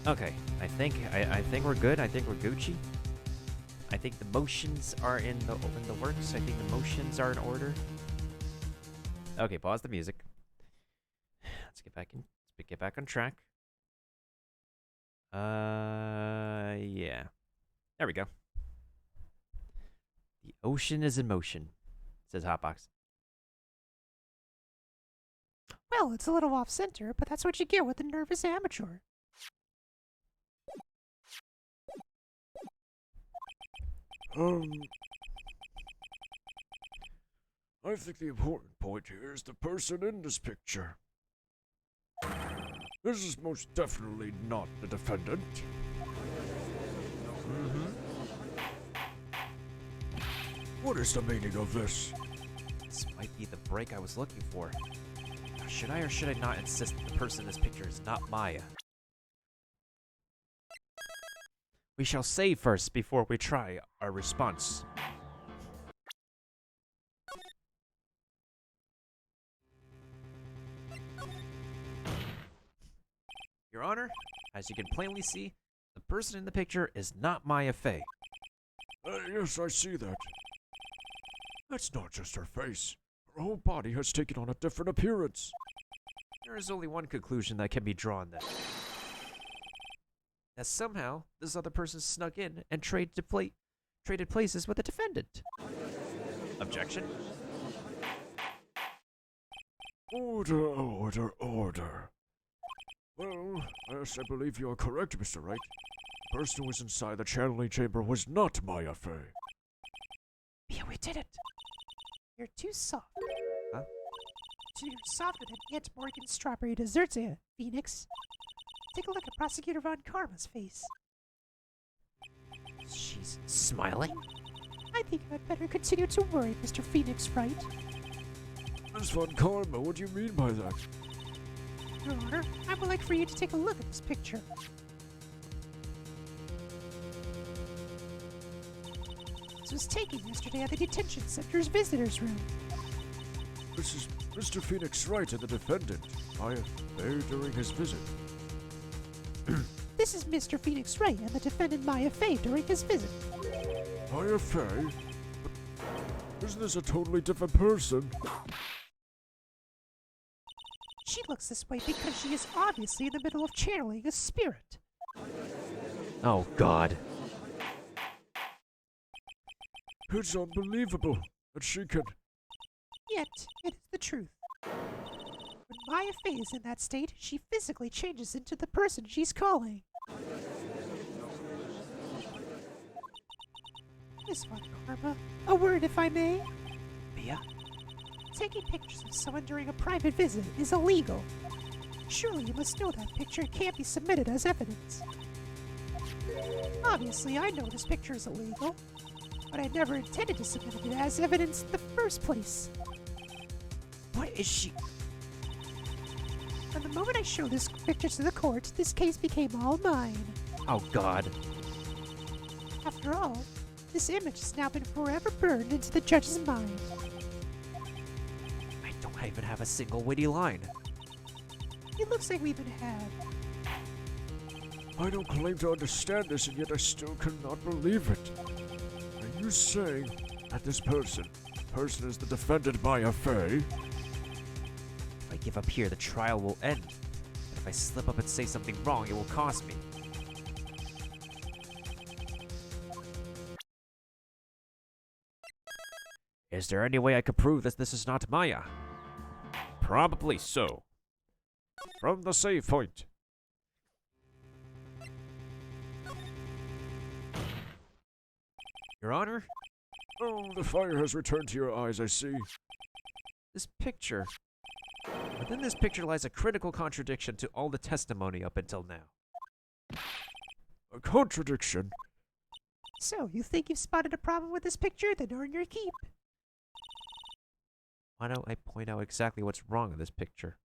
Okay, I think we're good. I think we're Gucci. I think the motions are in the works. I think the motions are in order. Okay, pause the music. Let's get back in. Let's get back on track. Yeah. There we go. The ocean is in motion, says Hotbox. Well, it's a little off center, but that's what you get with a nervous amateur. I think the important point here is the person in this picture. This is most definitely not the defendant. What is the meaning of this? This might be the break I was looking for. Now, should I or should I not insist that the person in this picture is not Maya? We shall save first before we try our response. Your Honor, as you can plainly see, the person in the picture is not Maya Fey. Yes, I see that. That's not just her face. Her whole body has taken on a different appearance. There is only one conclusion that can be drawn then. That somehow this other person snuck in and traded places with the defendant. Objection? Order, order, order. Well, yes, I believe you are correct, Mr. Wright. The person who was inside the channeling chamber was not Maya Fey. Yeah, we did it. You're too soft. Huh? You're softer than Aunt Morgan's strawberry desserts, Phoenix. Take a look at Prosecutor Von Karma's face. She's smiling? I think I'd better continue to worry, Mr. Phoenix Wright. Miss Von Karma, what do you mean by that? Your Honor, I would like for you to take a look at this picture. This was taken yesterday at the detention center's visitors' room. This is Mr. Phoenix Wright and the defendant, Maya Fey, during his visit. This is Mr. Phoenix Wright and the defendant Maya Fey during his visit. Maya Fey? But isn't this a totally different person? She looks this way because she is obviously in the middle of channeling a spirit. Oh, God. It's unbelievable that she can... Yet, it is the truth. When Maya Fey is in that state, she physically changes into the person she's calling. Miss Von Karma, a word if I may. Mia? Taking pictures of someone during a private visit is illegal. Surely you must know that picture can't be submitted as evidence. Obviously, I know this picture is illegal, but I never intended to submit it as evidence in the first place. What is she? From the moment I showed this picture to the court, this case became all mine. Oh, God. After all, this image has now been forever burned into the judge's mind. I don't even have a single witty line. It looks like we've been had. I don't claim to understand this, and yet I still cannot believe it. Are you saying that this person is the defendant Maya Fey? If I give up here, the trial will end. And if I slip up and say something wrong, it will cost me. Is there any way I could prove that this is not Maya? Probably so. From the save point. Your Honor, Oh, the fire has returned to your eyes, I see. this picture. Within this picture lies a critical contradiction to all the testimony up until now. A contradiction? So, you think you've spotted a problem with this picture? Then earn your keep. Why don't I point out exactly what's wrong in this picture?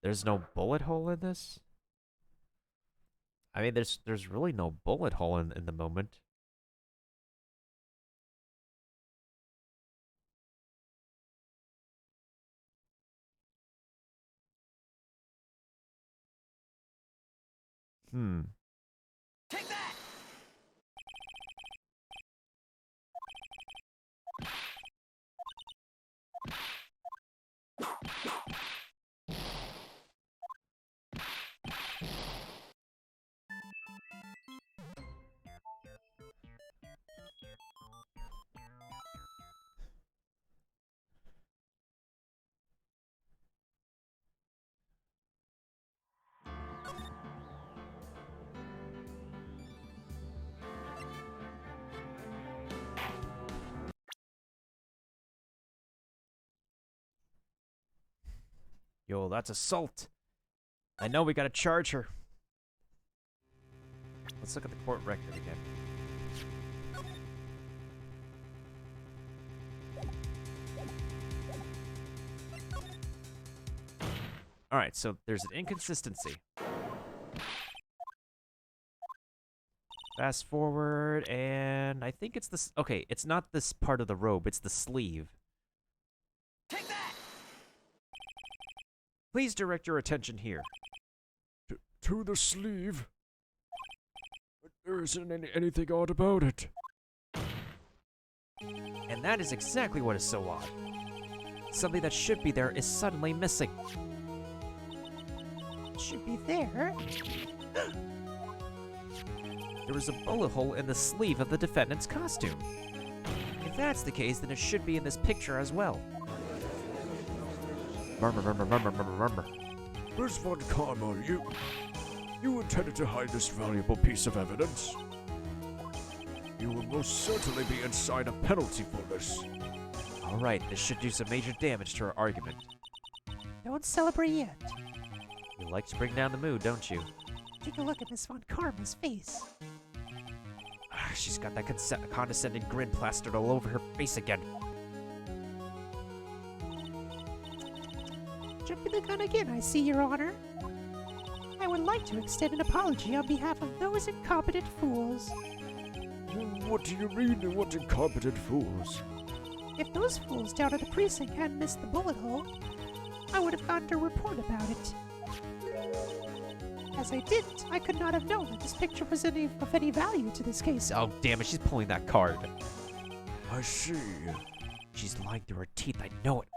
There's no bullet hole in this? I mean, there's really no bullet hole in the moment. Hmm. Take that! Yo, that's assault. I know we gotta charge her. Let's look at the court record again. Alright, so there's an inconsistency. Fast forward, and I think it's this. Okay, it's not this part of the robe, it's the sleeve. Take that! Please direct your attention here. To the sleeve? But there isn't anything odd about it. And that is exactly what is so odd. Something that should be there is suddenly missing. It should be there. There is a bullet hole in the sleeve of the defendant's costume. If that's the case, then it should be in this picture as well. Murmur. Miss Von Karma, you intended to hide this valuable piece of evidence? You will most certainly be inside a penalty for this. Alright, this should do some major damage to our argument. Don't celebrate yet. You like to bring down the mood, don't you? Take a look at Miss Von Karma's face. She's got that condescending grin plastered all over her face again. Jumping the gun again, I see, Your Honor. I would like to extend an apology on behalf of those incompetent fools. What do you mean, what incompetent fools? If those fools down at the precinct hadn't missed the bullet hole, I would have gotten a report about it. As I didn't, I could not have known that this picture was of any value to this case. Oh, damn it, she's pulling that card. I see. She's lying through her teeth, I know it.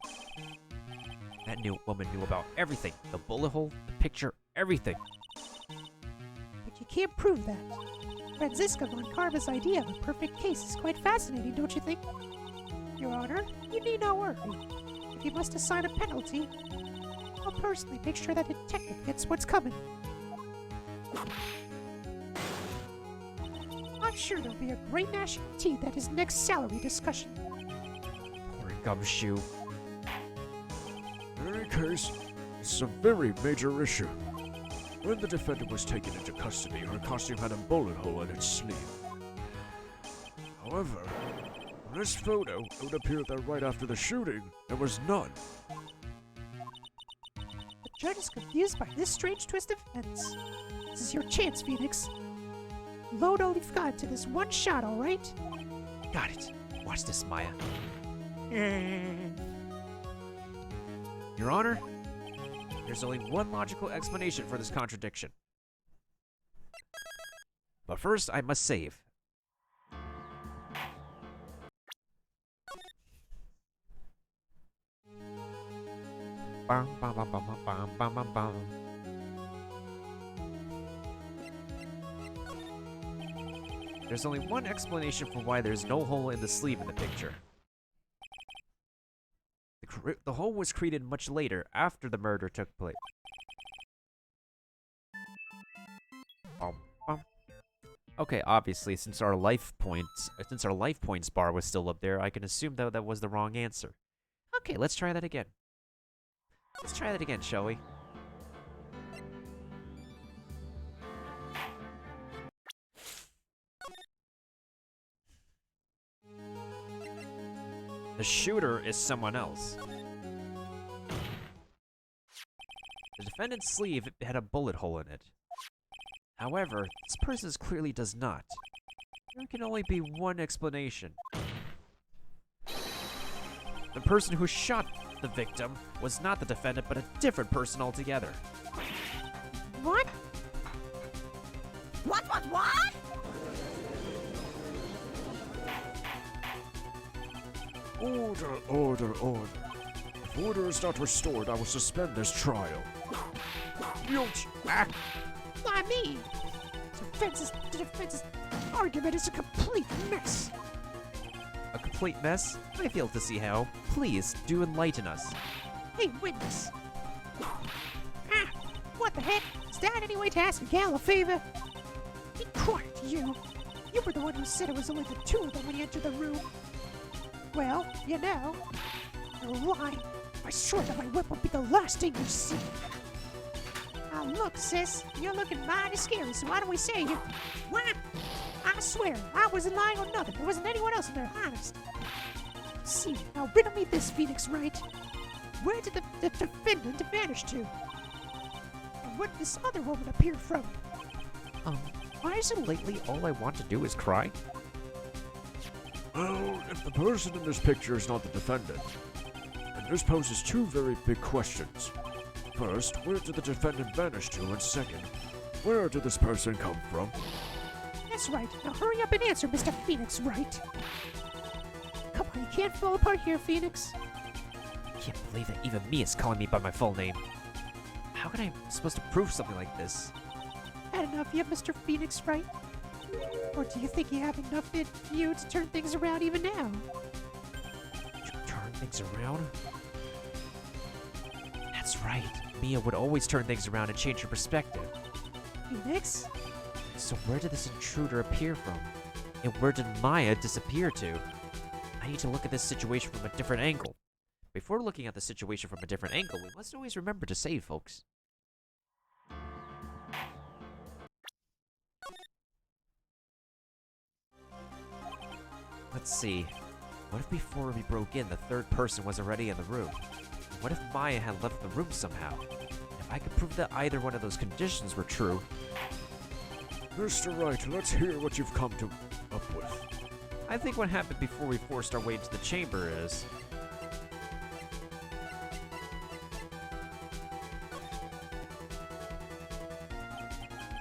That new woman knew about everything. The bullet hole, the picture, everything. But you can't prove that. Franziska von Karma's idea of a perfect case is quite fascinating, don't you think? Your Honor, you need not worry. If you must assign a penalty, I'll personally make sure that detective gets what's coming. I'm sure there'll be a great gnashing of teeth at his next salary discussion. Poor gumshoe. In any case, this is a very major issue. When the defendant was taken into custody, her costume had a bullet hole in its sleeve. However, in this photo, it would appear that right after the shooting, there was none. The judge is confused by this strange twist of events. This is your chance, Phoenix. Load all you've got to this one shot, all right? Got it. Watch this, Maya. Your Honor, there's only one logical explanation for this contradiction. But first, I must save. Bum, bum, bum, bum, bum, bum, bum, bum. There's only one explanation for why there's no hole in the sleeve in the picture. The hole was created much later, after the murder took place. Okay, obviously, since our life points bar was still up there, I can assume that that was the wrong answer. Okay, let's try that again. Let's try that again, shall we? The shooter is someone else. The defendant's sleeve had a bullet hole in it. However, this person clearly does not. There can only be one explanation. The person who shot the victim was not the defendant, but a different person altogether. What? What? Order. If order is not restored, I will suspend this trial. Youch! Ah! Not me. The defense's argument is a complete mess. A complete mess? I fail to see how. Please, do enlighten us. Hey, witness. What the heck? Is that any way to ask a gal a favor? Be quiet, you. You were the one who said it was only the two of them when you entered the room. Well, you know, you're lying. I swore that my whip would be the last thing you see. Now look, sis, you're looking mighty scary, so why don't we say you... What? I swear, I wasn't lying on nothing. There wasn't anyone else in there, honest. See, now riddle me this, Phoenix Wright. Where did the defendant vanish to? And where did this other woman appear from? Why is it lately all I want to do is cry? Well, if the person in this picture is not the defendant, then this poses two very big questions. First, where did the defendant vanish to? And second, where did this person come from? That's right. Now hurry up and answer, Mr. Phoenix Wright. Come on, you can't fall apart here, Phoenix. I can't believe that even me is calling me by my full name. How can I supposed to prove something like this? Had enough yet, Mr. Phoenix Wright? Or do you think you have enough in you to turn things around even now? Turn things around? That's right. Mia would always turn things around and change her perspective. Phoenix? So where did this intruder appear from? And where did Maya disappear to? I need to look at this situation from a different angle. Before looking at the situation from a different angle, we must always remember to save, folks. Let's see. What if before we broke in, the third person was already in the room? What if Maya had left the room somehow? If I could prove that either one of those conditions were true... Mr. Wright, let's hear what you've come up with. I think what happened before we forced our way into the chamber is...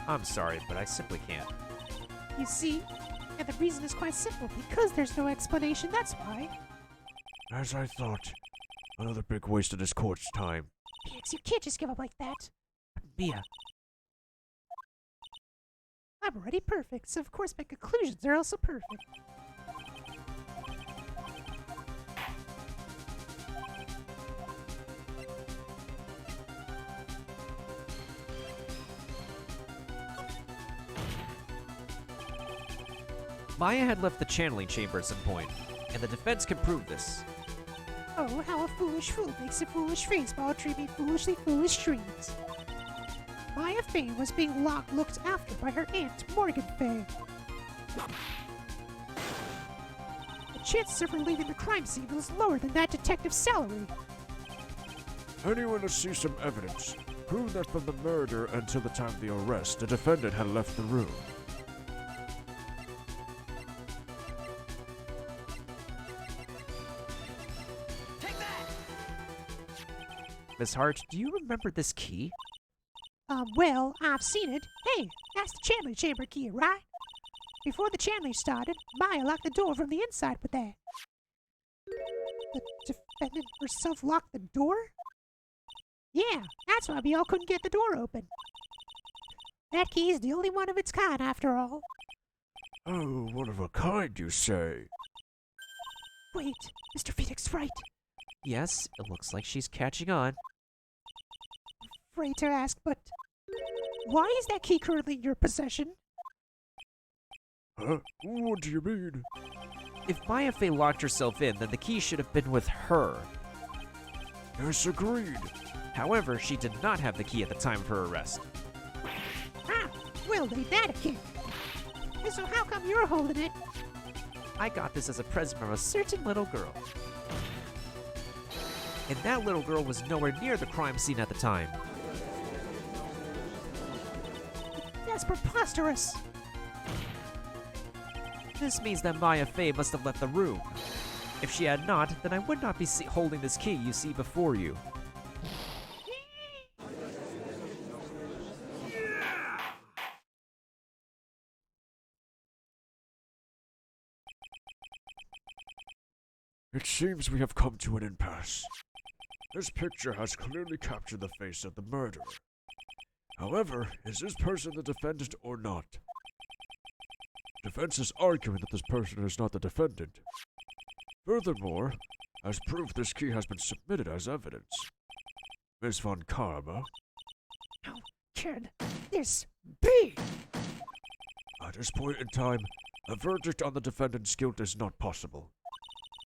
I'm sorry, but I simply can't. You see? And the reason is quite simple. Because there's no explanation, that's why. As I thought, another big waste of this court's time. Phoenix, you can't just give up like that. Mia, I'm already perfect, so of course my conclusions are also perfect. Maya had left the channeling chamber at some point, and the defense can prove this. Oh, how a foolish fool makes a foolish face while dreaming foolishly foolish dreams. Maya Fey was being looked after by her aunt, Morgan Fey. The chances of her leaving the crime scene was lower than that detective's salary. Anyone that sees some evidence, prove that from the murder until the time of the arrest, the defendant had left the room. Take that! Miss Hart, do you remember this key? Well, I've seen it. Hey, that's the channeling chamber key, right? Before the channeling started, Maya locked the door from the inside with that. The defendant herself locked the door? Yeah, that's why we all couldn't get the door open. That key is the only one of its kind, after all. Oh, one of a kind, you say? Wait, Mr. Phoenix Wright. Yes, it looks like she's catching on. Afraid to ask, but why is that key currently in your possession? Huh? What do you mean? If Maya Fey locked herself in, then the key should have been with her. Yes, agreed. However, she did not have the key at the time of her arrest. Ah, well, they that a kick. So how come you're holding it? I got this as a present from a certain little girl. And that little girl was nowhere near the crime scene at the time. It That's preposterous! This means that Maya Fey must have left the room. If she had not, then I would not be holding this key you see before you. It seems we have come to an impasse. This picture has clearly captured the face of the murderer. However, is this person the defendant or not? Defense is arguing that this person is not the defendant. Furthermore, as proof, this key has been submitted as evidence. Ms. Von Karma, How can this be? at this point in time, a verdict on the defendant's guilt is not possible.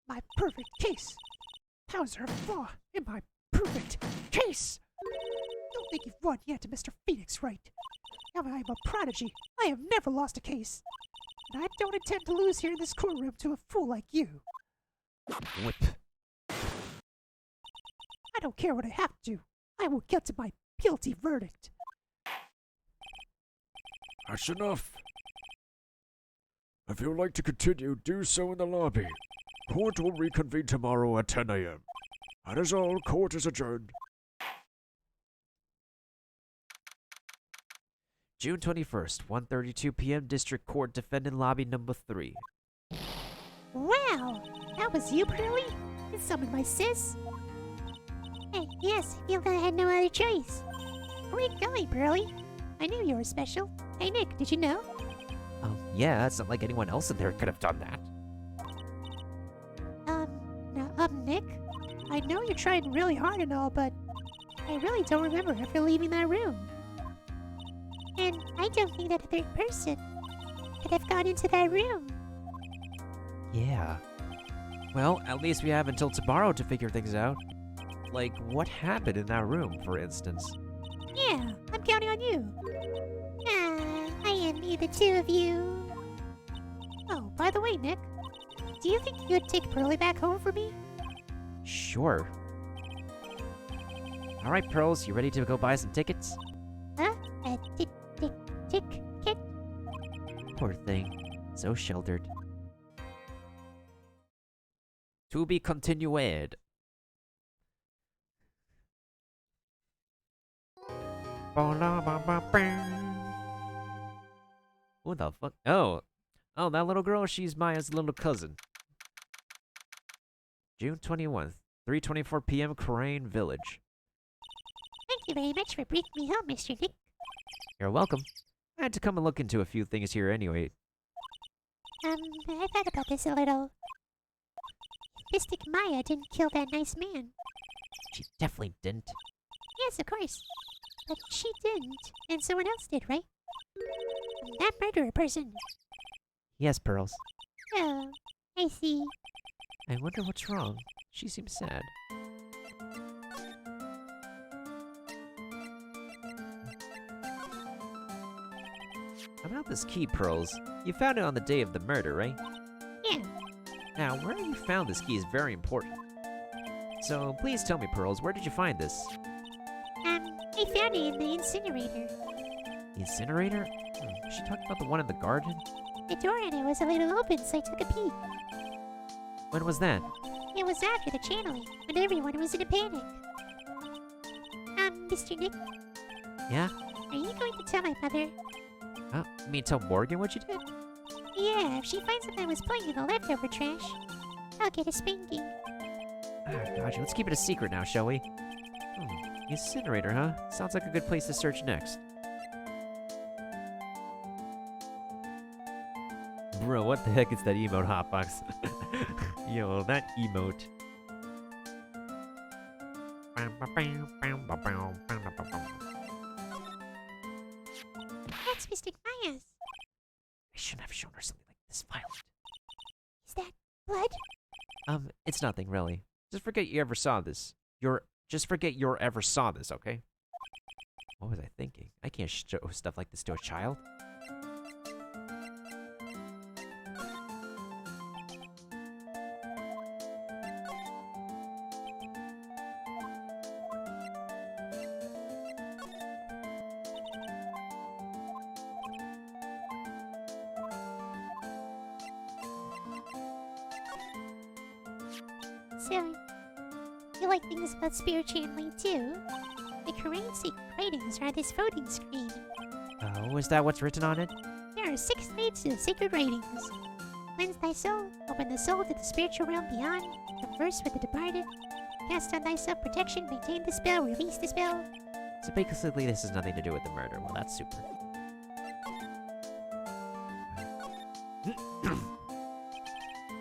My perfect case! How is there a flaw in my perfect case? Don't think you've won yet, Mr. Phoenix Wright. Now I am a prodigy. I have never lost a case. And I don't intend to lose here in this courtroom to a fool like you. Whip. I don't care what I have to. I will get to my guilty verdict. That's enough. If you would like to continue, do so in the lobby. Court will reconvene tomorrow at 10 a.m. That is all. Court is adjourned. June 21st, 1:32 p.m. District Court, Defendant Lobby Number 3. Wow, that was you, Pearly? You summoned my sis? Hey, yes, I feel that I had no other choice. Where are you going, Pearly? I knew you were special. Hey, Nick, did you know? Yeah, it's not like anyone else in there could have done that. Nick? I know you're trying really hard and all, but I really don't remember ever leaving that room. And I don't think that a third person could have gone into that room. Yeah. Well, at least we have until tomorrow to figure things out. Like, what happened in that room, for instance? Yeah, I'm counting on you. I envy the two of you. Oh, by the way, Nick, do you think you could take Pearly back home for me? Sure. Alright, Pearls, you ready to go buy some tickets? Huh? Tick, kit? Poor thing. So sheltered. To be continued. Who the fuck? Oh, that little girl, she's Maya's little cousin. June 21st, 3:24 p.m. Crane Village. Thank you very much for bringing me home, Mr. Nick. You're welcome. I had to come and look into a few things here anyway. I thought about this a little. Mystic Maya didn't kill that nice man. She definitely didn't. Yes, of course. But she didn't, and someone else did, right? That murderer person. Yes, Pearls. Oh, I see. I wonder what's wrong. She seems sad. About this key, Pearls. You found it on the day of the murder, right? Yeah. Now, where you found this key is very important. So, please tell me, Pearls, where did you find this? I found it in the incinerator. The incinerator? She talked about the one in the garden? The door in it was a little open, so I took a peek. When was that? It was after the channeling, when everyone was in a panic. Mr. Nick, Yeah? are you going to tell my mother? You mean tell Morgan what you did? Yeah, if she finds that I was playing in the leftover trash, I'll get a spanking. Gotcha. Let's keep it a secret now, shall we? Incinerator, huh? Sounds like a good place to search next. Bro, what the heck is that emote, Hotbox? Yo, that emote. That's Mystic Maya's. I shouldn't have shown her something like this violent. Is that blood? It's nothing, really. Just forget you ever saw this. Just forget you ever saw this, okay? What was I thinking? I can't show stuff like this to a child. So, you like things about spirit channeling too? The Korean secret writings are on this voting screen. Oh, is that what's written on it? There are 6 grades to the sacred writings. Cleanse thy soul, open the soul to the spiritual realm beyond, converse with the departed, cast on thyself protection, maintain the spell, release the spell. So basically, this has nothing to do with the murder. Well, that's super.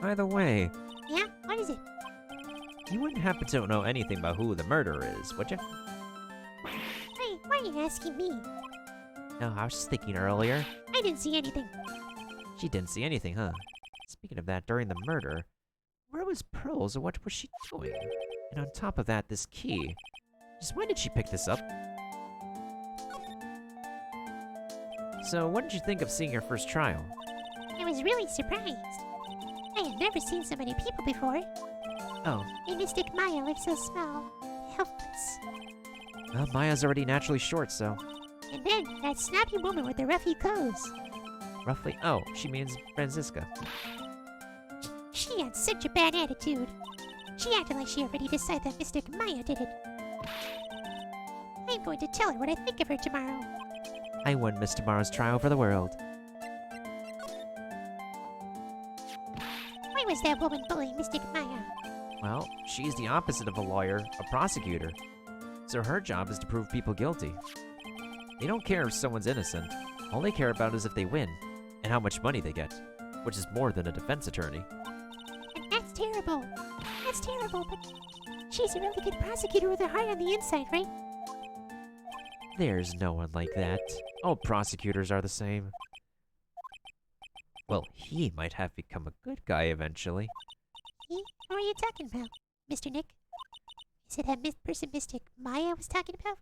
By the way, Yeah? What is it? you wouldn't happen to know anything about who the murderer is, would you? Hey, why are you asking me? No, I was just thinking earlier. I didn't see anything. She didn't see anything, huh? Speaking of that, during the murder, where was Pearls and what was she doing? And on top of that, this key. Just when did she pick this up? So, what did you think of seeing your first trial? I was really surprised. I had never seen so many people before. Oh, And Mystic Maya looked so small, helpless. well, Maya's already naturally short, so And then that snappy woman with the ruffy clothes. roughly. Oh, she means Franziska. She had such a bad attitude. She acted like she already decided that Mystic Maya did it. I'm going to tell her what I think of her tomorrow. I wouldn't miss tomorrow's trial for the world. Why was that woman bullying Mystic Maya? Well, she's the opposite of a lawyer, a prosecutor. So her job is to prove people guilty. They don't care if someone's innocent. All they care about is if they win, and how much money they get, which is more than a defense attorney. And that's terrible. That's terrible, but she's a really good prosecutor with her heart on the inside, right? There's no one like that. All prosecutors are the same. Well, he might have become a good guy eventually. He? Who are you talking about, Mr. Nick? Is it that person Mystic Maya was talking about?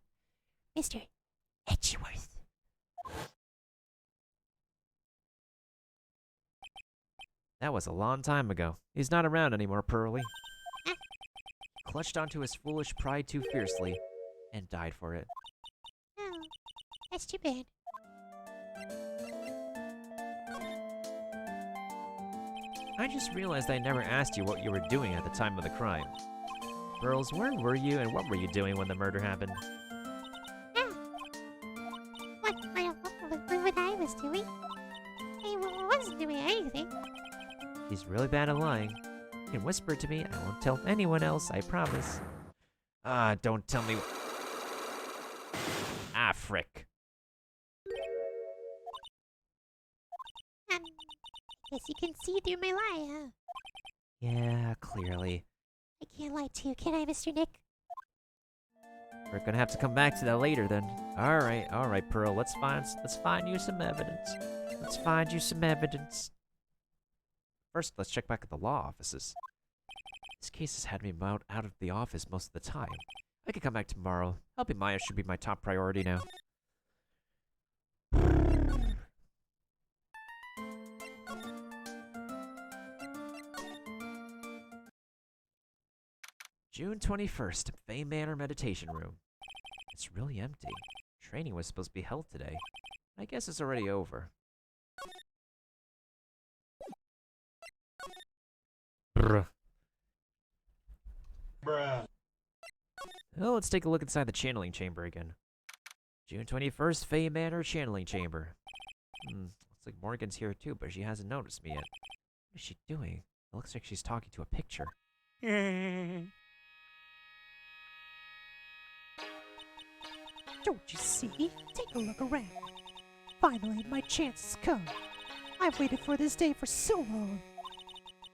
Mr. Edgeworth. That was a long time ago. He's not around anymore, Pearly. Huh? Clutched onto his foolish pride too fiercely, and died for it. Oh, that's too bad. I just realized I never asked you what you were doing at the time of the crime. Pearls, where were you and what were you doing when the murder happened? Ah. What I was doing? I wasn't doing anything. He's really bad at lying. You can whisper it to me. I won't tell anyone else, I promise. Ah, don't tell me. Ah, frick. Guess you can see through my lie, huh? Yeah, clearly. I can't lie to you, can I, Mr. Nick? We're gonna have to come back to that later then. Alright, Pearl, let's find you some evidence. Let's find you some evidence. First, let's check back at the law offices. This case has had me out of the office most of the time. I could come back tomorrow. Helping Maya should be my top priority now. June 21st, Fay Manor Meditation Room. It's really empty. Training was supposed to be held today. I guess it's already over. Bruh. Well, let's take a look inside the channeling chamber again. June 21st, Fay Manor Channeling Chamber. Looks like Morgan's here too, but she hasn't noticed me yet. What is she doing? It looks like she's talking to a picture. Don't you see? Take a look around. Finally, my chance has come. I've waited for this day for so long.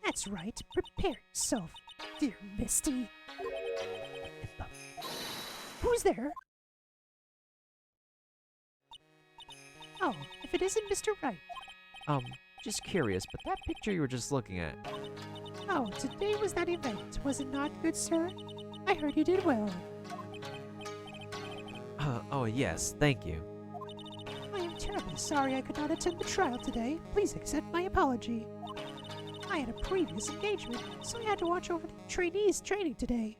That's right, prepare yourself, dear Misty. Who's there? Oh, if it isn't Mr. Wright. Just curious, but that picture you were just looking at. Oh, today was that event, was it not, good sir? I heard you did well. Oh yes, thank you. I am terribly sorry I could not attend the trial today. Please accept my apology. I had a previous engagement, so I had to watch over the trainees training today.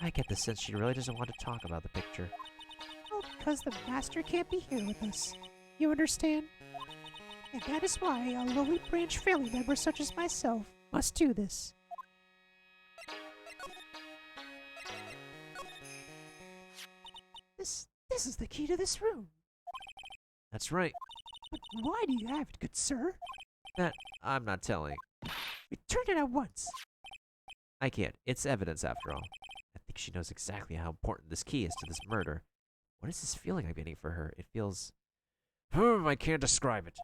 I get the sense she really doesn't want to talk about the picture. Well, because the master can't be here with us. You understand? And that is why a lowly branch family member such as myself must do this. This is the key to this room. That's right. But why do you have it, good sir? That I'm not telling. Return it at once. I can't. It's evidence after all. I think she knows exactly how important this key is to this murder. What is this feeling I'm getting for her? It feels... I can't describe it.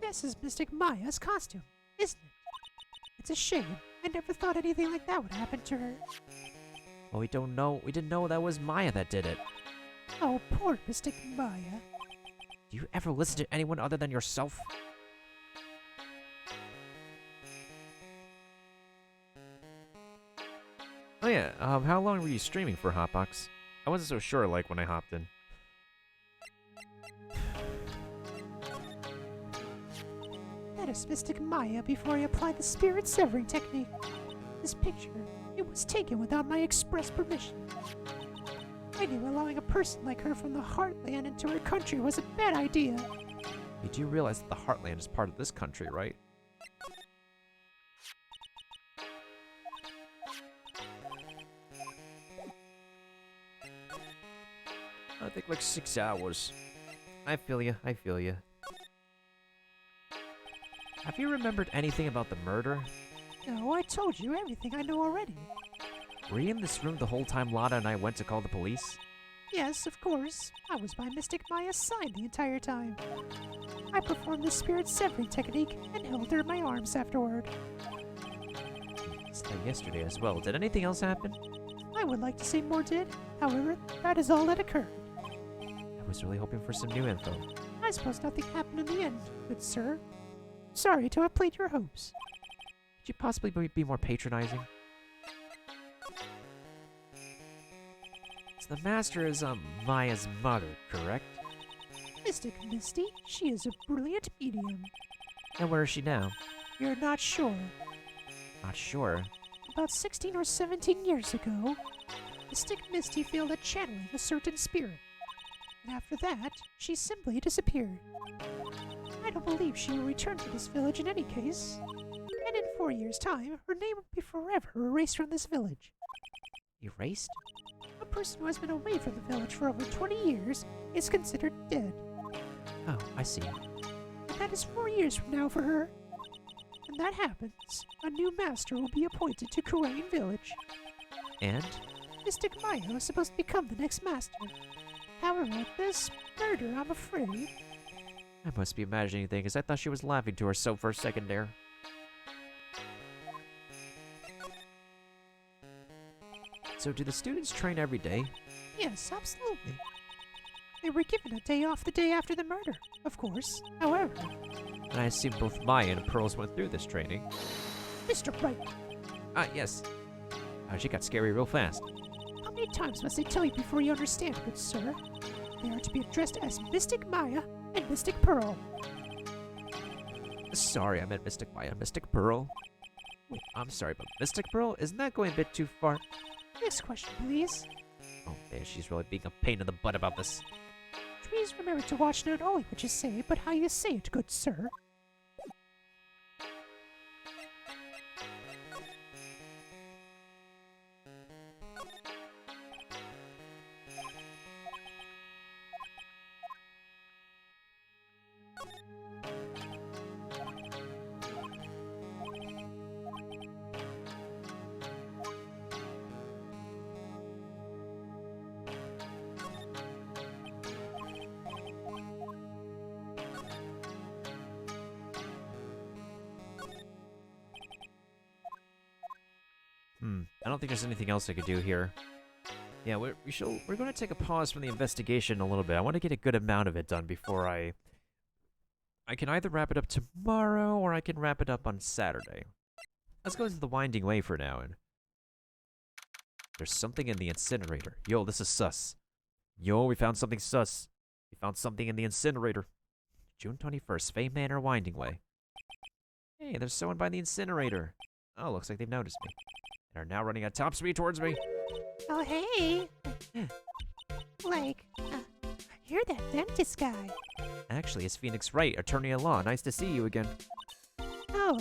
This is Mystic Maya's costume, isn't it? It's a shame. I never thought anything like that would happen to her. Well, we don't know. We didn't know that was Maya that did it. Oh, poor Mystic Maya. Do you ever listen to anyone other than yourself? Oh yeah, how long were you streaming for, Hotbox? I wasn't so sure, like, when I hopped in. That is Mystic Maya before I applied the spirit severing technique. This picture, it was taken without my express permission. I knew allowing a person like her from the Heartland into her country was a bad idea. You do realize that the Heartland is part of this country, right? I think like 6 hours. I feel you, I feel you. Have you remembered anything about the murder? No, I told you everything I know already. Were you in this room the whole time Lada and I went to call the police? Yes, of course. I was by Mystic Maya's side the entire time. I performed the spirit severing technique and held her in my arms afterward. It's like yesterday as well. Did anything else happen? I would like to say more did. However, that is all that occurred. I was really hoping for some new info. I suppose nothing happened in the end, good sir. Sorry to have played your hopes. Could you possibly be more patronizing? So the Master is, Maya's mother, correct? Mystic Misty, she is a brilliant medium. And where is she now? You're not sure. Not sure. About 16 or 17 years ago, Mystic Misty failed at channeling a certain spirit. And after that, she simply disappeared. I don't believe she will return to this village in any case. And in 4 years' time, her name will be forever erased from this village. Erased? A person who has been away from the village for over 20 years is considered dead. Oh, I see. And that is 4 years from now for her. When that happens, a new master will be appointed to Kurain Village. And? Mystic Maya is supposed to become the next master. However, with this murder, I'm afraid... I must be imagining things. I thought she was laughing to herself for a second there. So do the students train every day? Yes, absolutely. They were given a day off the day after the murder, of course. However... And I assume both Maya and Pearls went through this training. Mr. Bright, Ah, yes. She got scary real fast. how many times must I tell you before you understand, good sir? They are to be addressed as Mystic Maya and Mystic Pearl. Sorry, I meant Mystic Maya, Mystic Pearl. Wait, I'm sorry, but Mystic Pearl? Isn't that going a bit too far? Next question, please. Oh man, she's really being a pain in the butt about this. Please remember to watch not only what you say, but how you say it, good sir. I don't think there's anything else I could do here. Yeah, we're going to take a pause from the investigation a little bit. I want to get a good amount of it done before I can either wrap it up tomorrow or I can wrap it up on Saturday. Let's go to the Winding Way for now. And there's something in the incinerator. Yo, this is sus. Yo, we found something sus. We found something in the incinerator. June 21st, Fay Manor Winding Way. Hey, there's someone by the incinerator. Oh, looks like they've noticed me. And are now running at top speed towards me. Oh, hey. You're that dentist guy. Actually, it's Phoenix Wright, attorney at law. Nice to see you again. Oh,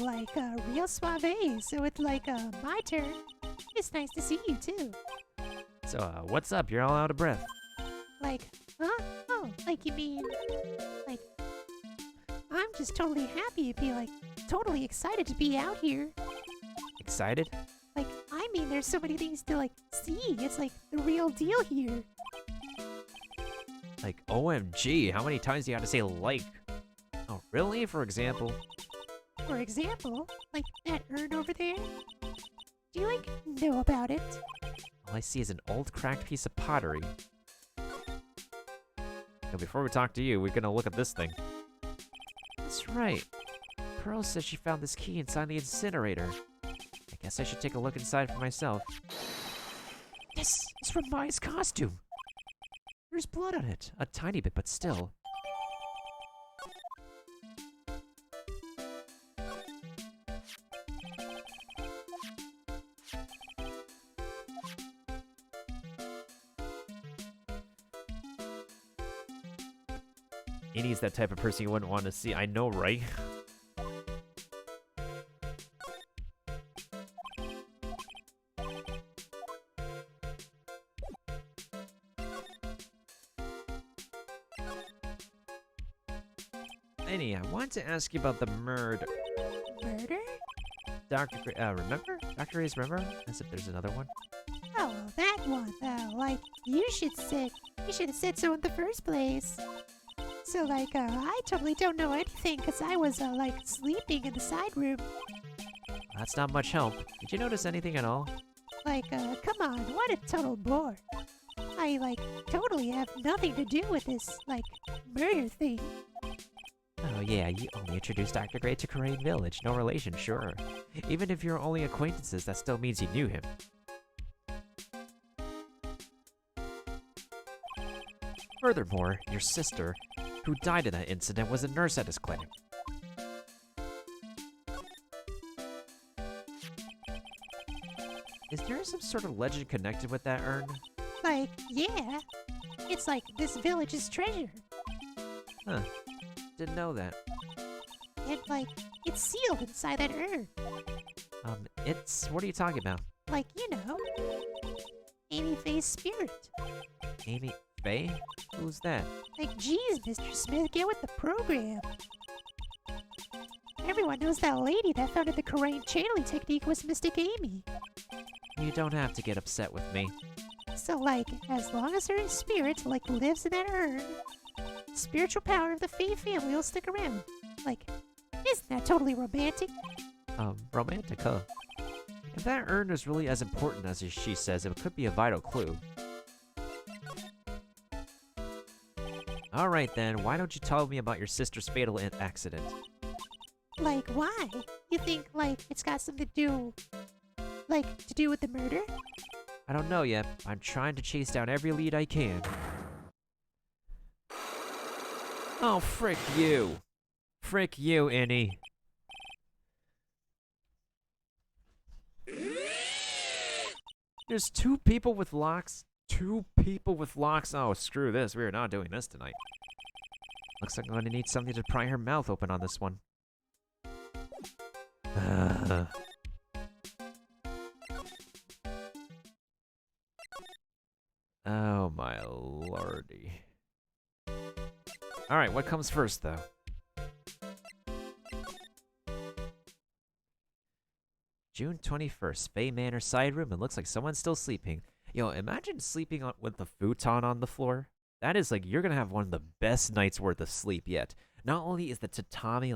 real suave. So it's my turn. It's nice to see you, too. So, what's up? You're all out of breath. Huh? Oh, you mean, I'm just totally happy to be, totally excited to be out here. Excited? I mean, there's so many things to, see. It's, the real deal here. Like, OMG, how many times do you have to say like? Oh, really? For example? For example, that urn over there. Do you, know about it? All I see is an old cracked piece of pottery. Now, before we talk to you, we're gonna look at this thing. That's right. Pearl says she found this key inside the incinerator. I guess I should take a look inside for myself. This is from Maya's costume. There's blood on it. A tiny bit, but still. Innie's that type of person you wouldn't want to see. I know, right? Annie, I wanted to ask you about the murder. Murder? Remember? Dr. Ace, remember? As if there's another one. Oh, that one, though. You should have said so in the first place. So, I totally don't know anything because I was, sleeping in the side room. That's not much help. Did you notice anything at all? Come on, what a total bore. I, totally have nothing to do with this, murder thing. Oh yeah, you only introduced Dr. Gray to Crane Village. No relation, sure. Even if you're only acquaintances, that still means you knew him. Furthermore, your sister, who died in that incident, was a nurse at his clinic. Is there some sort of legend connected with that urn? Yeah. It's this village's treasure. Huh. Didn't know that. And, it's sealed inside that urn. What are you talking about? Amy Faye's spirit. Amy Faye? Who's that? Geez, Mr. Smith, get with the program. Everyone knows that lady that founded the Korean channeling technique was Mystic Amy. You don't have to get upset with me. So, as long as her spirit, lives in that urn, the spiritual power of the Faye family will stick around. Isn't that totally romantic? Romantic, huh? If that urn is really as important as she says, it could be a vital clue. Alright then, why don't you tell me about your sister's fatal accident? Why? You think, it's got something to do... to do with the murder? I don't know yet. I'm trying to chase down every lead I can. Oh, frick you. Frick you, Innie. There's two people with locks? Two people with locks? Oh, screw this. We are not doing this tonight. Looks like I'm going to need something to pry her mouth open on this one. Oh my lordy. Alright, what comes first though? June 21st, Fay Manor side room. It looks like someone's still sleeping. Yo, imagine sleeping with the futon on the floor. That is you're gonna have one of the best nights worth of sleep yet. Not only is the tatami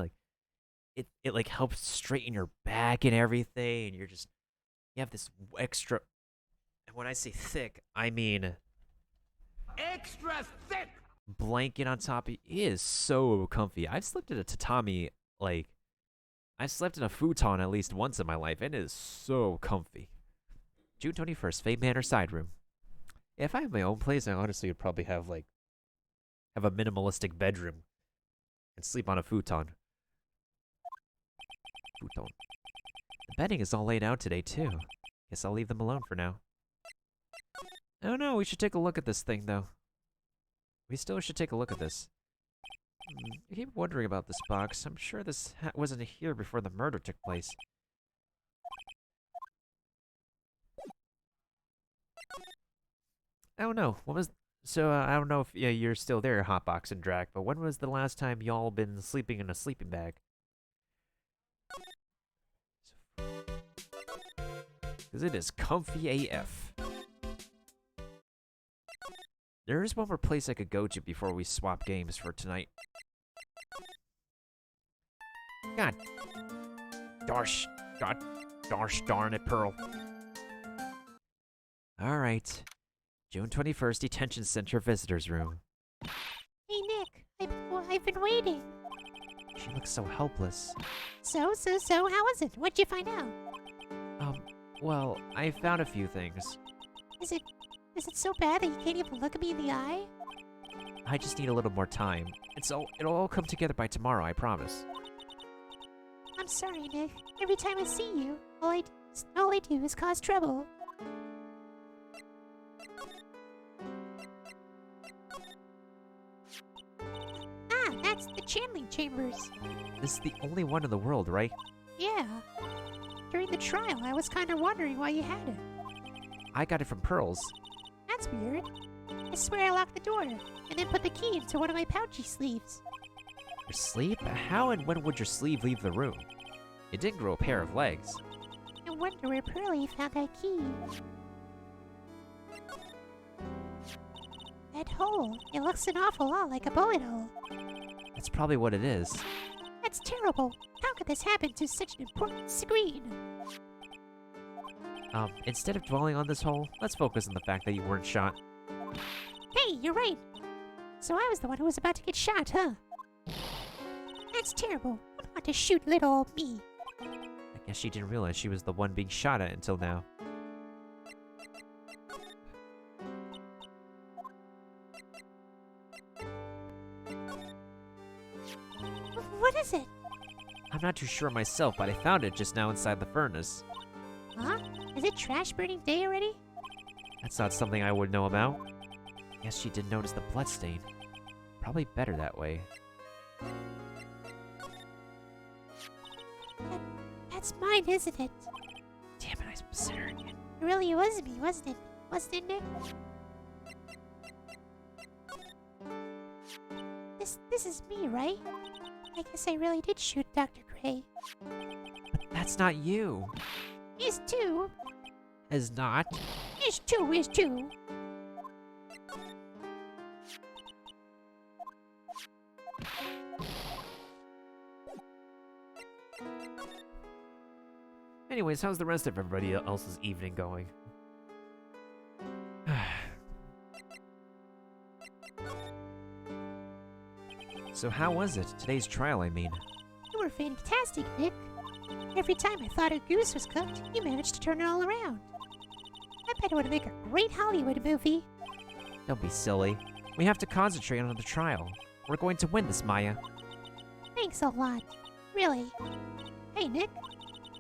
it helps straighten your back and everything, and you have this extra, and when I say thick, I mean Extra thick! blanket on top of you. It is so comfy. I've slept in a tatami, I've slept in a futon at least once in my life, and it is so comfy. June 21st, Fay Manor side room. If I have my own place, I honestly would probably have a minimalistic bedroom. and sleep on a futon. Futon. The bedding is all laid out today, too. Guess I'll leave them alone for now. Oh no, we should take a look at this thing, though. We still should take a look at this. I keep wondering about this box. I'm sure this wasn't here before the murder took place. I don't know. What was... So, I don't know if you're still there, Hotbox and Drac, but when was the last time y'all been sleeping in a sleeping bag? Because it is comfy AF. There is one more place I could go to before we swap games for tonight. God. Darn it, Pearl. Alright. June 21st, Detention Center Visitors Room. Hey, Nick. I've been waiting. She looks so helpless. So, how was it? What'd you find out? Well, I found a few things. Is it so bad that you can't even look at me in the eye? I just need a little more time. It'll all come together by tomorrow, I promise. I'm sorry, Nick. Every time I see you, all I do is cause trouble. Ah, that's the channeling chambers. This is the only one in the world, right? Yeah. During the trial, I was kind of wondering why you had it. I got it from Pearls. That's weird. I swear I locked the door, and then put the key into one of my pouchy sleeves. Your sleeve? How and when would your sleeve leave the room? It didn't grow a pair of legs. I wonder where Pearlie found that key. That hole, it looks an awful lot like a bullet hole. That's probably what it is. That's terrible. How could this happen to such an important screen? Instead of dwelling on this hole, let's focus on the fact that you weren't shot. Hey, you're right. So I was the one who was about to get shot, huh? That's terrible. I don't want to shoot little old me. I guess she didn't realize she was the one being shot at until now. What is it? I'm not too sure myself, but I found it just now inside the furnace. Huh? Is it trash burning day already? That's not something I would know about. Guess she did notice the bloodstain. Probably better that way. That's mine, isn't it? Damn it, I said her again. It really was me, wasn't it? Wasn't it, Nick? This is me, right? I guess I really did shoot Dr. Gray. But that's not you. Is two. Is not. Is two. Anyways, how's the rest of everybody else's evening going? So how was it? Today's trial, I mean. You were fantastic, Nick. Every time I thought a goose was cooked, you managed to turn it all around. I bet it would make a great Hollywood movie. Don't be silly. We have to concentrate on the trial. We're going to win this, Maya. Thanks a lot. Really. Hey, Nick.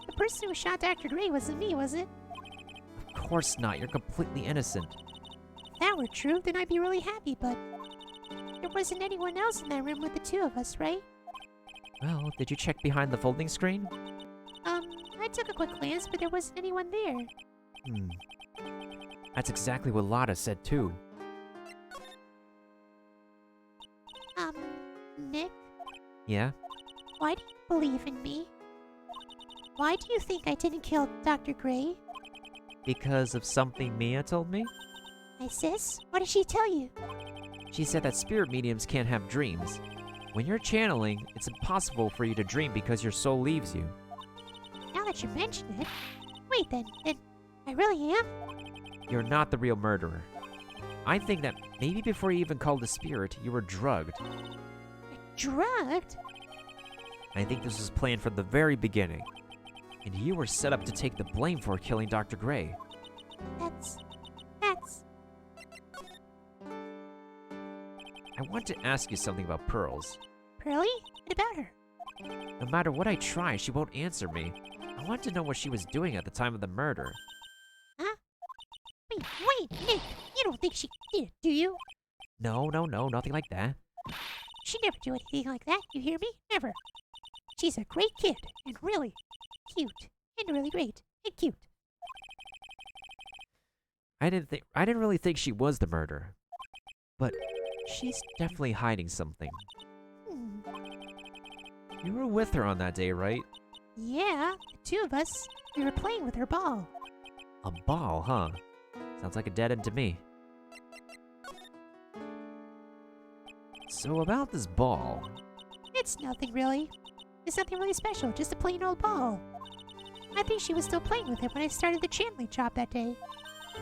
The person who shot Dr. Gray wasn't me, was it? Of course not. You're completely innocent. If that were true, then I'd be really happy, but there wasn't anyone else in that room with the two of us, right? Well, did you check behind the folding screen? I took a quick glance, but there wasn't anyone there. That's exactly what Lotta said, too. Nick, Yeah? why do you believe in me? Why do you think I didn't kill Dr. Gray? Because of something Mia told me? My sis? What did she tell you? She said that spirit mediums can't have dreams. When you're channeling, it's impossible for you to dream because your soul leaves you. Now that you mention it, wait then I really am? You're not the real murderer. I think that maybe before you even called the spirit, you were drugged. Drugged? I think this was planned from the very beginning. And you were set up to take the blame for killing Dr. Gray. That's... I want to ask you something about pearls. Pearly? What about her? No matter what I try, she won't answer me. I want to know what she was doing at the time of the murder. Huh? Wait, Nick! You don't think she did, do you? No, nothing like that. She'd never do anything like that, you hear me? Never. She's a great kid, and really cute, and really great, and cute. I didn't really think she was the murderer. But she's definitely hiding something. Hmm. You were with her on that day, right? Yeah, the two of us. We were playing with her ball. A ball, huh? Sounds like a dead end to me. So about this ball. It's nothing really. It's nothing really special, just a plain old ball. I think she was still playing with it when I started the channeling job that day.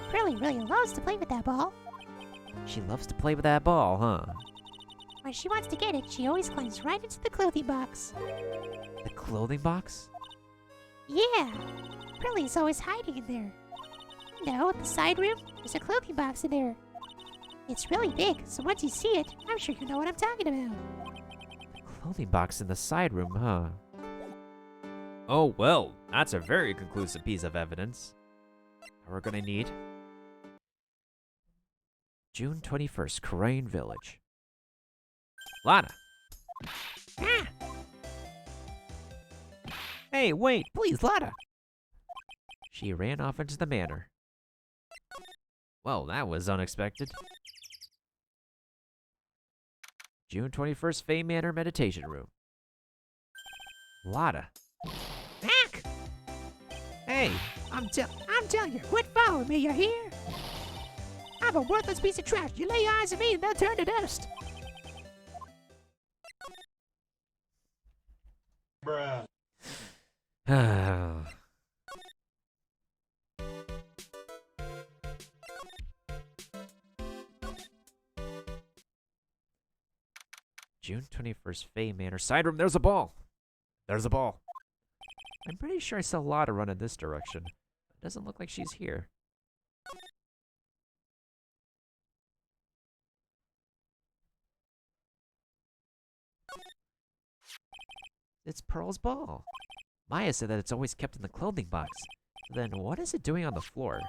Pearly really loves to play with that ball. She loves to play with that ball, huh? When she wants to get it, she always climbs right into the clothing box. The clothing box? Yeah, Pearly's always hiding in there. No, in the side room, there's a clothing box in there. It's really big, so once you see it, I'm sure you know what I'm talking about. Clothing box in the side room, huh? Oh, well, that's a very conclusive piece of evidence. We're gonna need June 21st, Crane Village. Lana! Ah! Hey, wait, please, Lana! She ran off into the manor. Well, that was unexpected. June 21st, Fey Manor Meditation Room. Lada. Mac! Hey, I'm telling you, quit following me, you hear? I'm a worthless piece of trash. You lay eyes on me and they'll turn to dust. June 21st, Fey Manor side room. There's a ball. There's a ball. I'm pretty sure I saw Lada run in this direction. It doesn't look like she's here. It's Pearl's ball. Maya said that it's always kept in the clothing box. Then what is it doing on the floor?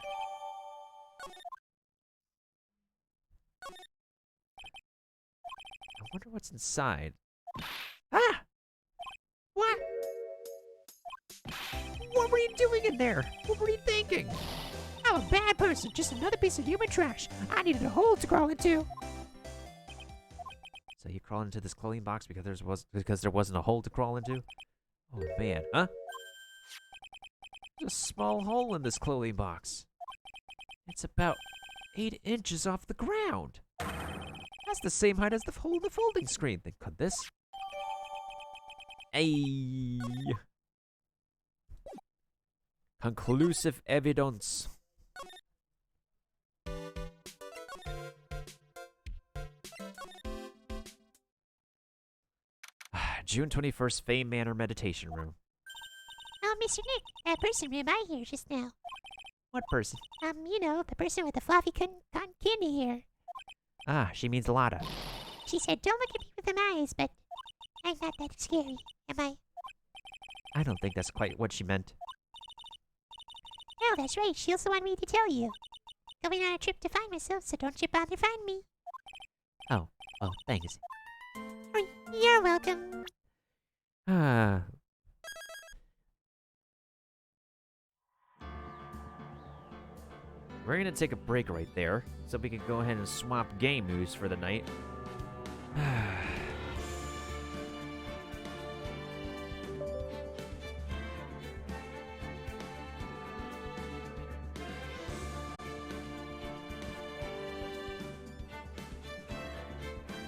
I wonder what's inside. Ah! What? What were you doing in there? What were you thinking? I'm a bad person, just another piece of human trash. I needed a hole to crawl into. So you crawl into this clothing box because there wasn't a hole to crawl into? Oh man, huh? There's a small hole in this clothing box. It's about 8 inches off the ground. That's the same height as the hole in the folding screen. Then could this? Ay. Conclusive evidence. June 21st, Fey Manor Meditation Room. Oh, Mr. Nick, that person ran by here just now. What person? You know, the person with the fluffy cotton candy hair. Ah, she means Lada. She said, don't look at me with them eyes, but I'm not that scary, am I? I don't think that's quite what she meant. No, that's right. She also wanted me to tell you. Going on a trip to find myself, so don't you bother find me. Oh, thanks. Oh, you're welcome. Ah. We're gonna take a break right there, so we can go ahead and swap game news for the night.